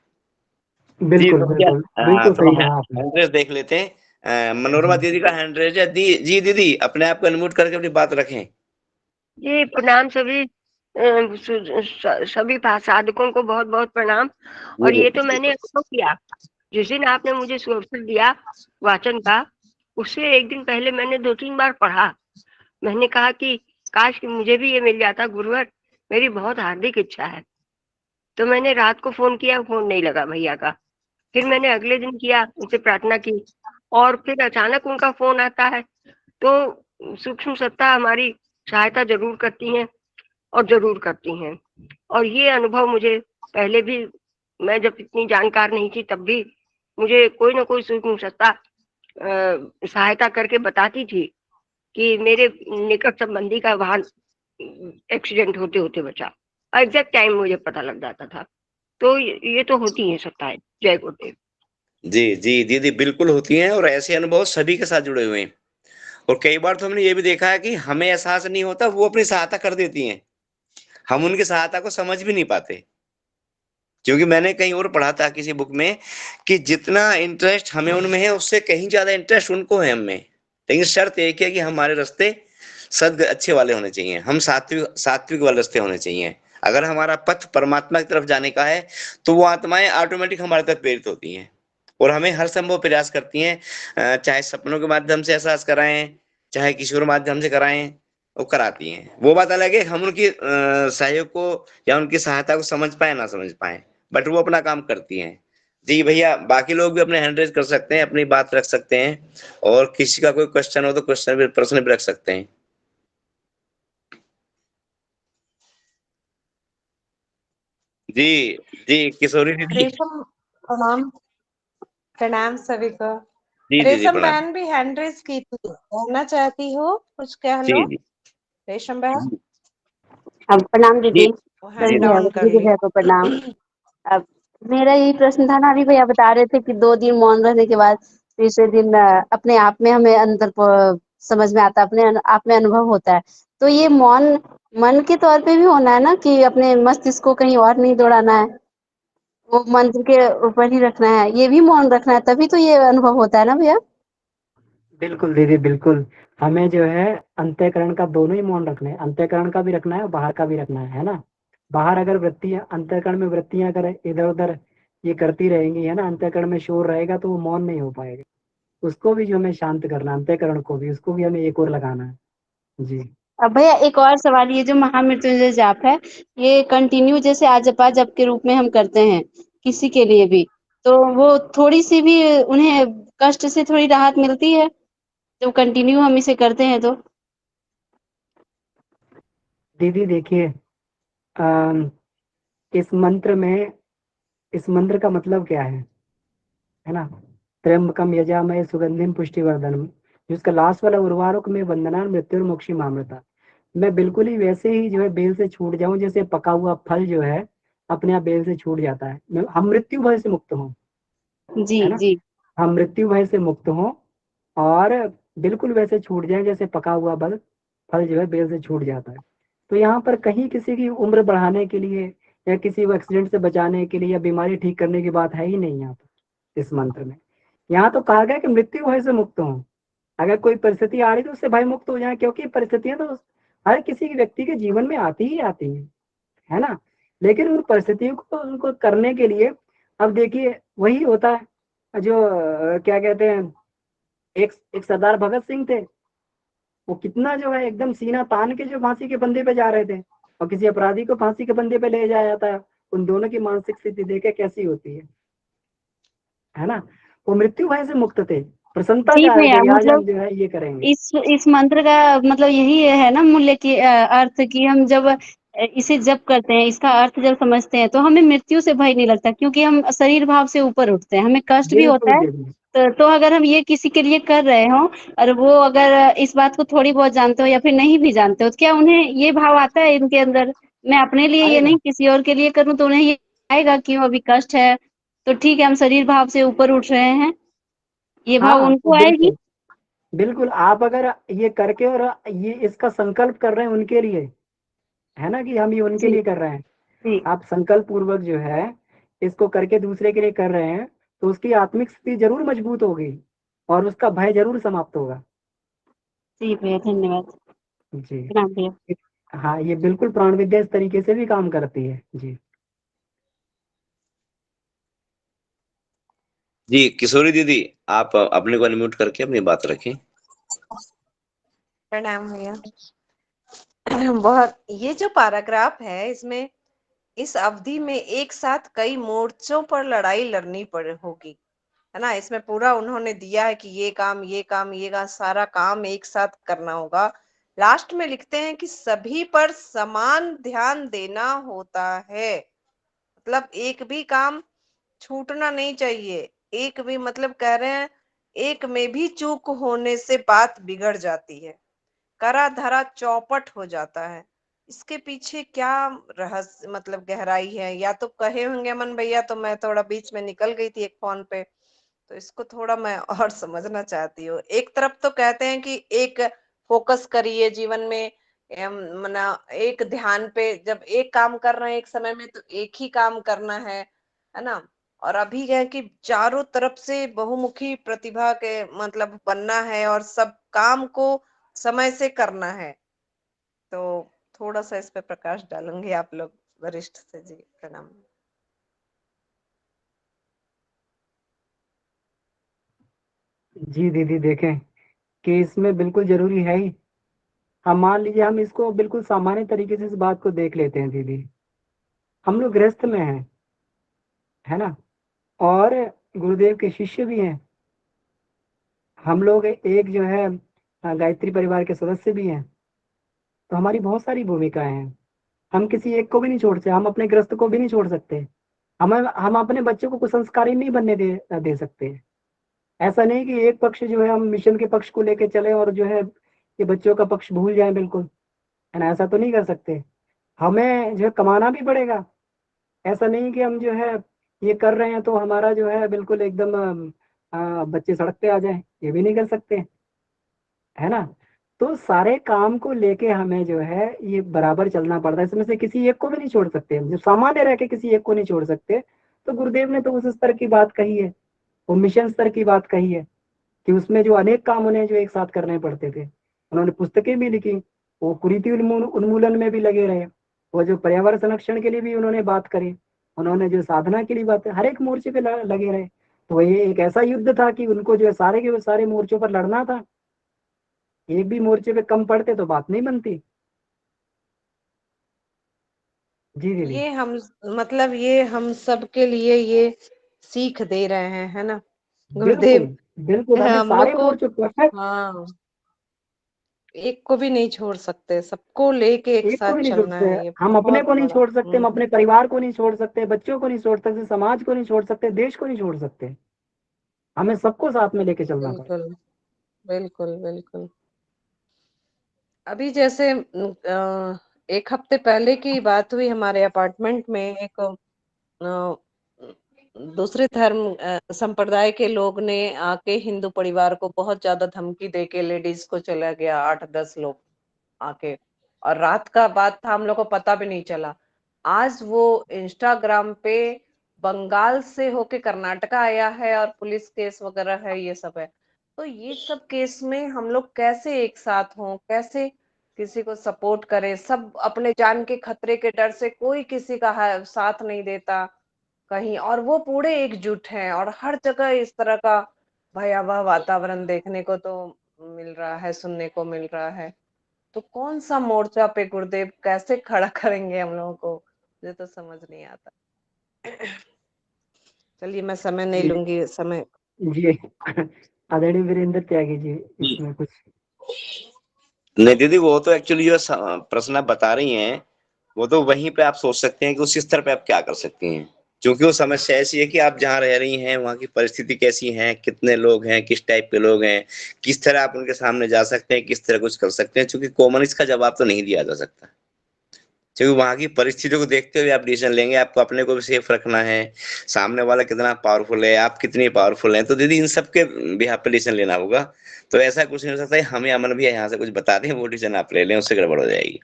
जी बिल्कुल तो भैया बिल्कुल बिल्कुल थोड़ा सही कहा आपने। हैंड रेस देख लेते हैं। मनोरमा जी दीदी का हैंड रेस है। जी दीदी अपने आप को अनम्यूट करके अपनी बात रखें। जी प्रणाम सभी सभी साधकों को बहुत बहुत प्रणाम। और ये तो मैंने अनुभव किया, जिस दिन आपने मुझे अवसर दिया वाचन का, उससे एक दिन पहले मैंने 2-3 बार पढ़ा। मैंने कहा कि काश कि मुझे भी ये मिल जाता गुरुवर, मेरी बहुत हार्दिक इच्छा है। तो मैंने रात को फोन किया, फोन नहीं लगा भैया का। फिर मैंने अगले दिन किया, उनसे प्रार्थना की और फिर अचानक उनका फोन आता है। तो सूक्ष्म सत्ता हमारी सहायता जरूर करती हैं और जरूर करती हैं। और ये अनुभव मुझे पहले भी, मैं जब इतनी जानकार नहीं थी तब भी मुझे कोई ना कोई सूक्ष्म सत्ता सहायता करके बताती थी कि मेरे निकट संबंधी का वाहन एक्सीडेंट होते होते बचा। एग्जैक्ट टाइम मुझे पता लग जाता था। तो ये तो होती है सत्ताएं। जय गुरुदेव। जी दीदी बिल्कुल होती हैं और ऐसे अनुभव सभी के साथ जुड़े हुए हैं। और कई बार तो हमने ये भी देखा है कि हमें एहसास नहीं होता, वो अपनी सहायता कर देती हैं, हम उनकी सहायता को समझ भी नहीं पाते। क्योंकि मैंने कहीं और पढ़ा था किसी बुक में कि जितना इंटरेस्ट हमें उनमें है उससे कहीं ज्यादा इंटरेस्ट उनको है हमें। लेकिन शर्त एक है कि हमारे रास्ते सद अच्छे वाले होने चाहिए, हम सात्विक सात्विक वाले रास्ते होने चाहिए। अगर हमारा पथ परमात्मा की तरफ जाने का है तो वो आत्माएं ऑटोमेटिक हमारे तरफ प्रेरित होती हैं और हमें हर संभव प्रयास करती हैं, चाहे सपनों के माध्यम से एहसास कराएं, चाहे किसी और माध्यम से कराएं, वो कराती हैं। वो बात अलग है हम उनकी सहयोग को या उनकी सहायता को समझ पाए ना समझ पाए, बट वो अपना काम करती हैं। जी भैया बाकी लोग भी अपने हैंड रेज कर सकते हैं, अपनी बात रख सकते हैं और किसी का कोई क्वेश्चन हो तो क्वेश्चन भी प्रश्न भी रख सकते हैं। जी जी किशोरी दीदी। रेशम प्रणाम। प्रणाम सभी को। जी दीदी रेशम प्रणाम। बहन भी हैंड रेज की थी, कहना चाहती हो कुछ कह जी लो। जी रेशम बहन अब प्रणाम जी दीदी। वो जी हैंड भैया डाउन कर दीदी ली। भैया को प्रणाम। अब मेरा यही प्रश्न था ना, अभी भैया बता रहे थे कि 2 दिन मौन रहने के बाद तीसरे दिन अपने आप में हमें अंदर समझ में आता है, अपने आप में अनुभव होता है। तो ये मौन मन के तौर पे भी होना है ना, कि अपने मस्तिष्क को कहीं और नहीं दौड़ाना है, वो मंत्र के ऊपर ही रखना है, ये भी मौन रखना है, तभी तो ये अनुभव होता है ना भैया। बिल्कुल दीदी बिल्कुल। हमें जो है अंतःकरण का दोनों ही मौन रखना है, अंतःकरण का भी रखना है और बाहर का भी रखना है ना। बाहर अगर वृत्तियां, अंतःकरण में वृत्तियां अगर इधर उधर ये करती रहेंगी है ना, अंतःकरण में शोर रहेगा तो वो मौन नहीं हो पाएगा। उसको भी जो हमें शांत करना है, अंतःकरण को भी, उसको भी हमें एक और लगाना है। जी अब भैया एक और सवाल, ये जो महामृत्युंजय जाप है, ये कंटिन्यू जैसे आजपा जप के रूप में हम करते हैं किसी के लिए भी, तो वो थोड़ी सी भी उन्हें कष्ट से थोड़ी राहत मिलती है जब कंटिन्यू हम इसे करते हैं तो? दीदी देखिए, अम, इस मंत्र में, इस मंत्र का मतलब क्या है ना? त्र्यंबकम यजामहे सुगंधिम पुष्टिवर्धनम, जिसका लास्ट वाला उर्वारुक में वंदना मृत्युर्मोक्षीमामृता। मैं बिल्कुल ही वैसे ही जो है बेल से छूट जाऊं जैसे पका हुआ फल जो है अपने आप बेल से छूट जाता है। हम मृत्यु भय से मुक्त हों, जी है ना, जी हम मृत्यु भय से मुक्त हों और बिल्कुल वैसे छूट जाए जैसे पका हुआ फल फल जो है बेल से छूट जाता है। तो यहाँ पर कहीं किसी की उम्र बढ़ाने के लिए या किसी को एक्सीडेंट से बचाने के लिए या बीमारी ठीक करने की बात है ही नहीं यहाँ पर इस मंत्र में। यहाँ तो कहा गया कि मृत्यु भय से मुक्त हो। अगर कोई परिस्थिति आ रही तो उससे भय मुक्त हो जाए, क्योंकि परिस्थितियां तो हर किसी व्यक्ति के जीवन में आती ही आती हैं, है ना। लेकिन उन परिस्थितियों को उनको करने के लिए अब देखिए वही होता है जो क्या कहते हैं, एक सरदार भगत सिंह थे, वो कितना जो है एकदम सीना तान के जो फांसी के फंदे पे जा रहे थे और किसी अपराधी को फांसी के फंदे पे ले जाया जाता है। उन दोनों की मानसिक स्थिति देखे कैसी होती है ना। वो मृत्यु भय से मुक्त थे, प्रसन्नता जी जा रहे भैया, थे आज हम मतलब जो है ये करेंगे। इस मंत्र का मतलब यही है ना, मूल्य की अर्थ की हम जब इसे जप करते हैं, इसका अर्थ जब समझते हैं तो हमें मृत्यु से भय नहीं लगता, क्योंकि हम शरीर भाव से ऊपर उठते हैं। हमें कष्ट भी बिल्कुल होता है बिल्कुल तो अगर हम ये किसी के लिए कर रहे हो और वो अगर इस बात को थोड़ी बहुत जानते हो या फिर नहीं भी जानते हो, तो क्या उन्हें ये भाव आता है इनके अंदर, मैं अपने लिए ये आएगा। नहीं किसी और के लिए करूं, तो उन्हें ये आएगा क्यों, अभी कष्ट है तो ठीक है, हम शरीर भाव से ऊपर उठ रहे हैं, ये भाव हाँ उनको आएगी। बिल्कुल बिल्कुल, आप अगर ये करके और ये इसका संकल्प कर रहे हैं उनके लिए, है ना, कि हम ये उनके जी लिए कर रहे हैं, जी आप संकल्प पूर्वक जो है इसको करके दूसरे के लिए कर रहे हैं, तो उसकी आत्मिक स्थिति जरूर मजबूत होगी और उसका भय जरूर समाप्त होगा। जी भैया, धन्यवाद। जी। प्रणाम भैया। हाँ, ये बिल्कुल प्राण विद्या इस तरीके से भी काम करती है। जी जी किशोरी दीदी, आप अपने को अनम्यूट करके अपनी बात रखें। प्रणाम भैया। बहुत, ये जो पैराग्राफ है इसमें इस अवधि में एक साथ कई मोर्चों पर लड़ाई लड़नी पड़ होगी, है ना। इसमें पूरा उन्होंने दिया है कि ये काम सारा काम एक साथ करना होगा। लास्ट में लिखते हैं कि सभी पर समान ध्यान देना होता है, मतलब एक भी काम छूटना नहीं चाहिए। एक भी, मतलब कह रहे हैं एक में भी चूक होने से बात बिगड़ जाती है, करा धरा चौपट हो जाता है। इसके पीछे क्या रहस्य, मतलब गहराई है, या तो कहे होंगे अमन भैया, तो मैं थोड़ा बीच में निकल गई थी एक फोन पे, तो इसको थोड़ा मैं और समझना चाहती हूँ। एक तरफ तो कहते हैं कि एक फोकस करिए जीवन में, मना एक ध्यान पे, जब एक काम कर रहे हैं एक समय में तो एक ही काम करना है ना। और अभी है कि चारों तरफ से बहुमुखी प्रतिभा के मतलब बनना है और सब काम को समय से करना है। तो थोड़ा सा इस पे प्रकाश डालूंगी आप लोग वरिष्ठ से। जी प्रणाम। जी दीदी, देखें कि इसमें बिल्कुल जरूरी है ही। हम मान लीजिए हम इसको बिल्कुल सामान्य तरीके से इस बात को देख लेते हैं दीदी, हम लोग गृहस्थ में हैं, है ना, और गुरुदेव के शिष्य भी हैं, हम लोग एक जो है गायत्री परिवार के सदस्य भी हैं। तो हमारी बहुत सारी भूमिकाएं हैं, हम किसी एक को भी नहीं छोड़ सकते, हम अपने गृहस्थ को भी नहीं छोड़ सकते, हम अपने बच्चों को कुसंस्कारी नहीं बनने दे सकते। ऐसा नहीं कि एक पक्ष जो है हम मिशन के पक्ष को लेके चले और जो है ये बच्चों का पक्ष भूल जाए बिल्कुल, है ना, ऐसा तो नहीं कर सकते। हमें जो है कमाना भी पड़ेगा। ऐसा नहीं कि हम जो है ये कर रहे हैं तो हमारा जो है बिल्कुल एकदम बच्चे सड़क पे आ जाए, ये भी नहीं कर सकते, है ना। तो सारे काम को लेके हमें जो है ये बराबर चलना पड़ता है, इसमें से किसी एक को भी नहीं छोड़ सकते। जब सामान्य रह के किसी एक को नहीं छोड़ सकते, तो गुरुदेव ने तो उस स्तर की बात कही है, वो मिशन स्तर की बात कही है कि उसमें जो अनेक काम उन्हें जो एक साथ करने पड़ते थे। उन्होंने पुस्तकें भी लिखी, वो कुरीति उन्मूलन में भी लगे रहे, वो जो पर्यावरण संरक्षण के लिए भी उन्होंने बात करी, उन्होंने जो साधना के लिए बात, हर एक मोर्चे पे लगे रहे। तो ये एक ऐसा युद्ध था कि उनको जो है सारे के सारे मोर्चों पर लड़ना था, एक भी मोर्चे पे कम पड़ते तो बात नहीं बनती। जी दीदी। ये हम, मतलब ये हम सब के लिए ये सीख दे रहे हैं, है ना बिल्कुल गुरुदेव। बिल्कुल, हमें हम लोग सारे को, मोर्चों पर, हाँ, एक को भी नहीं छोड़ सकते, सबको लेके एक एक को साथ भी नहीं छोड़ चलना सकते, है, ये हम अपने बहुत को नहीं बड़ा। छोड़ सकते, हम अपने परिवार को नहीं छोड़ सकते, बच्चों को नहीं छोड़ सकते, समाज को नहीं छोड़ सकते, देश को नहीं छोड़ सकते। हमें सबको साथ में लेके चलना पड़ेगा। बिल्कुल बिल्कुल बिल्कुल। अभी जैसे एक हफ्ते पहले की बात हुई, हमारे अपार्टमेंट में एक दूसरे धर्म संप्रदाय के लोग ने आके हिंदू परिवार को बहुत ज्यादा धमकी देके लेडीज को चला गया, 8-10 लोग आके, और रात का बात था, हम लोग को पता भी नहीं चला। आज वो इंस्टाग्राम पे बंगाल से होके कर्नाटका आया है और पुलिस केस वगैरह है, ये सब है। तो ये सब केस में हम लोग कैसे एक साथ हों, कैसे किसी को सपोर्ट करें? सब अपने जान के खतरे के डर से कोई किसी का साथ नहीं देता कहीं, और वो पूरे एकजुट हैं, और हर जगह इस तरह का भयावह वातावरण देखने को तो मिल रहा है, सुनने को मिल रहा है। तो कौन सा मोर्चा पे गुरुदेव कैसे खड़ा करेंगे हम लोगों को, मुझे तो समझ नहीं आता। चलिए, मैं समय नहीं लूंगी, समय। जी आदरणीय वीरेंद्र त्यागी जी, इसमें कुछ? नहीं दीदी, वो तो एक्चुअली जो प्रश्न आप बता रही हैं, वो तो वहीं पे आप सोच सकते हैं कि उस स्तर पे आप क्या कर सकती हैं। क्योंकि वो समस्या ऐसी है कि आप जहाँ रह रही हैं वहाँ की परिस्थिति कैसी है, कितने लोग हैं, किस टाइप के लोग हैं, किस तरह आप उनके सामने जा सकते हैं, किस तरह कुछ कर सकते हैं। क्योंकि कॉमन इसका जवाब तो नहीं दिया जा सकता, क्योंकि वहाँ की परिस्थितियों को देखते हुए आप डिसीजन लेंगे। आपको अपने को भी सेफ रखना है, सामने वाला कितना पावरफुल है, आप कितनी पावरफुल हैं, तो दीदी इन सब के बिहाफ पे डिसीजन लेना होगा। तो ऐसा कुछ नहीं हो सकता है हमें अमन भी यहाँ से कुछ बता दें वो डिसीजन आप ले लें, उससे गड़बड़ हो जाएगी।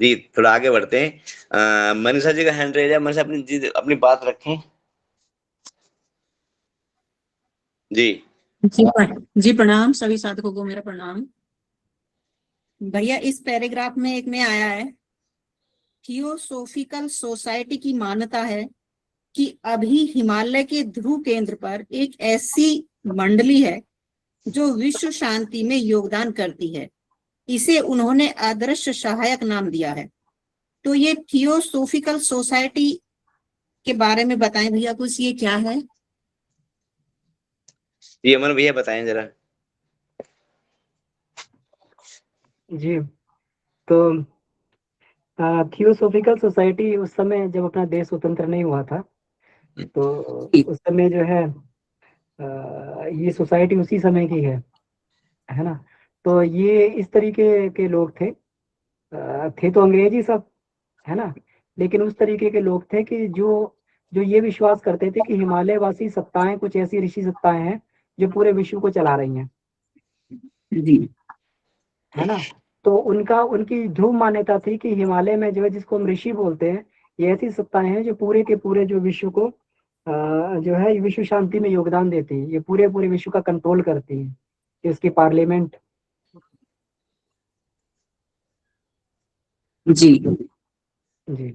जी थोड़ा आगे बढ़ते हैं। मनीषा जी का हैंड रेज है, मनीषा अपनी जी अपनी बात रखें। जी जी प्रणाम, सभी साधकों को मेरा प्रणाम। भैया इस पैराग्राफ में एक में आया है, थियोसोफिकल सोसाइटी की मान्यता है कि अभी हिमालय के ध्रुव केंद्र पर एक ऐसी मंडली है जो विश्व शांति में योगदान करती है। इसे उन्होंने अदृश्य सहायक नाम दिया है। तो ये थियोसोफिकल सोसाइटी के बारे में बताएं भैया कुछ, ये क्या है? ये अमन भैया बताएं जरा। जी, तो थियोसोफिकल सोसाइटी उस समय जब अपना देश स्वतंत्र नहीं हुआ था, तो उस समय जो है ये सोसाइटी उसी समय की है ना। तो ये इस तरीके के लोग थे, थे तो अंग्रेजी सब, है ना, लेकिन उस तरीके के लोग थे कि जो जो ये विश्वास करते थे कि हिमालयवासी सत्ताएं कुछ ऐसी ऋषि सत्ताएं हैं जो पूरे विश्व को चला रही हैं, जी है ना। तो उनकी ध्रुव मान्यता थी कि हिमालय में जो है, जिसको हम ऋषि बोलते हैं, ये ऐसी सत्ताएं हैं जो पूरे के पूरे जो विश्व को जो है विश्व शांति में योगदान देती है। ये पूरे पूरे विश्व का कंट्रोल करती है, इसकी पार्लियामेंट। जी जी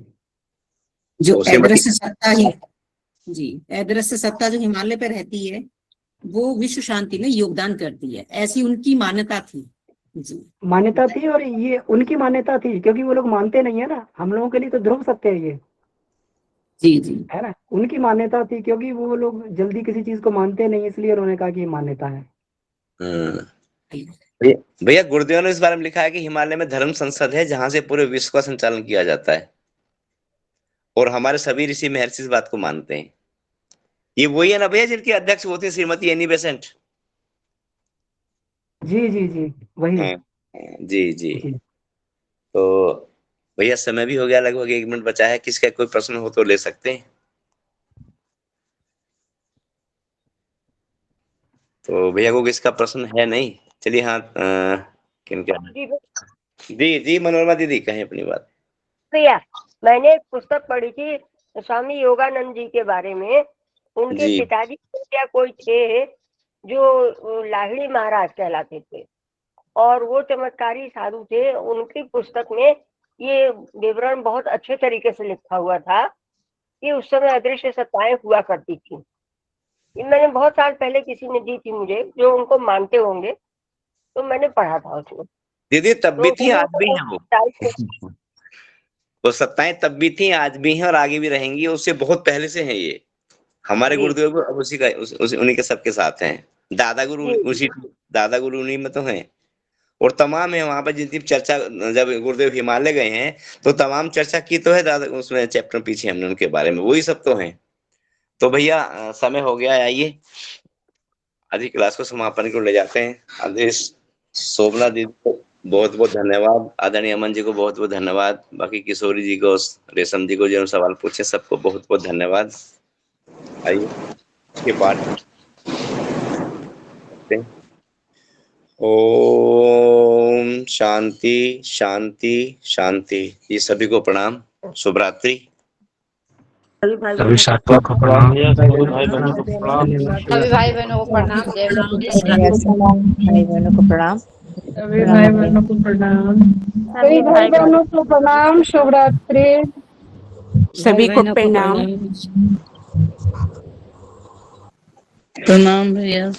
जो उससे अदृश्य सत्ता ही, जी अदृश्य सत्ता जो हिमालय पे रहती है वो विश्व शांति में योगदान करती है, ऐसी उनकी मान्यता थी। जी मान्यता थी, और ये उनकी मान्यता थी क्योंकि वो लोग मानते नहीं है ना। हम लोगों के लिए तो ध्रुव सत्य है ये, जी जी है ना। उनकी मान्यता थी क्योंकि वो लोग जल्दी किसी चीज को मानते नहीं, इसलिए उन्होंने कहा कि ये मान्यता है। भैया भैया, गुरुदेव ने इस बारे में लिखा है कि हिमालय में धर्म संसद है जहां से पूरे विश्व का संचालन किया जाता है, और हमारे सभी ऋषि महर्षि इस बात को मानते हैं। ये वही है ना भैया जिनकी अध्यक्ष होती है श्रीमती एनी बेसेंट? जी जी जी, वही। हाँ, जी जी। जी तो भैया समय भी हो गया, लगभग 1 मिनट बचा है। किसका कोई प्रश्न हो तो ले सकते हैं। तो भैया को किसका प्रश्न है नहीं? चलिए हाँ, किन क्या? जी जी मनोरमा दीदी कहें अपनी बात। भैया मैंने एक पुस्तक पढ़ी थी स्वामी योगानंद जी के बारे में। उनके जी पिताजी क्या कोई थे जो लाहिड़ी महाराज कहलाते थे, और वो चमत्कारी साधु थे। उनकी पुस्तक में ये विवरण बहुत अच्छे तरीके से लिखा हुआ था कि उस समय अदृश्य सत्ताएं हुआ करती थी। ये मैंने बहुत साल पहले किसी ने दी थी मुझे, जो उनको मानते होंगे, तो मैंने पढ़ा था उसमें। दीदी, तब भी तो थी उन्होंने आज भी है वो सत्ताएं तब भी थी, आज भी हैं और आगे भी रहेंगी। उससे बहुत पहले से हैं ये। हमारे जी गुरुदेव अब उसी का उन्हीं के सबके साथ हैं। दादा गुरु जी उसी दादा गुरु उन्हीं में तो हैं। और तमाम है वहां पर जितनी चर्चा, जब गुरुदेव हिमालय गए हैं तो तमाम चर्चा की तो है दादा उसमें चैप्टर पीछे हमने उनके बारे में, वही सब तो हैं। तो भैया समय हो गया है, आइए आज की क्लास को समापन को ले जाते हैं। आदेश शोभना दीदी को बहुत बहुत धन्यवाद, आदरणीय अमन जी को बहुत बहुत धन्यवाद, बाकी किशोरी जी को, रेशम जी को जो सवाल पूछे सबको बहुत बहुत धन्यवाद। आइए इसके बाद ओम शांति शांति शांति। ये सभी को प्रणाम, शुभ रात्रि। सभी साथियों को प्रणाम। सभी भाई बहनों को प्रणाम। सभी भाई बहनों को प्रणाम। जय भाई बहनों को प्रणाम। सभी भाई बहनों को प्रणाम। सभी भाई बहनों को प्रणाम। शुभ रात्रि। सभी को प्रणाम। प्रणाम भैया।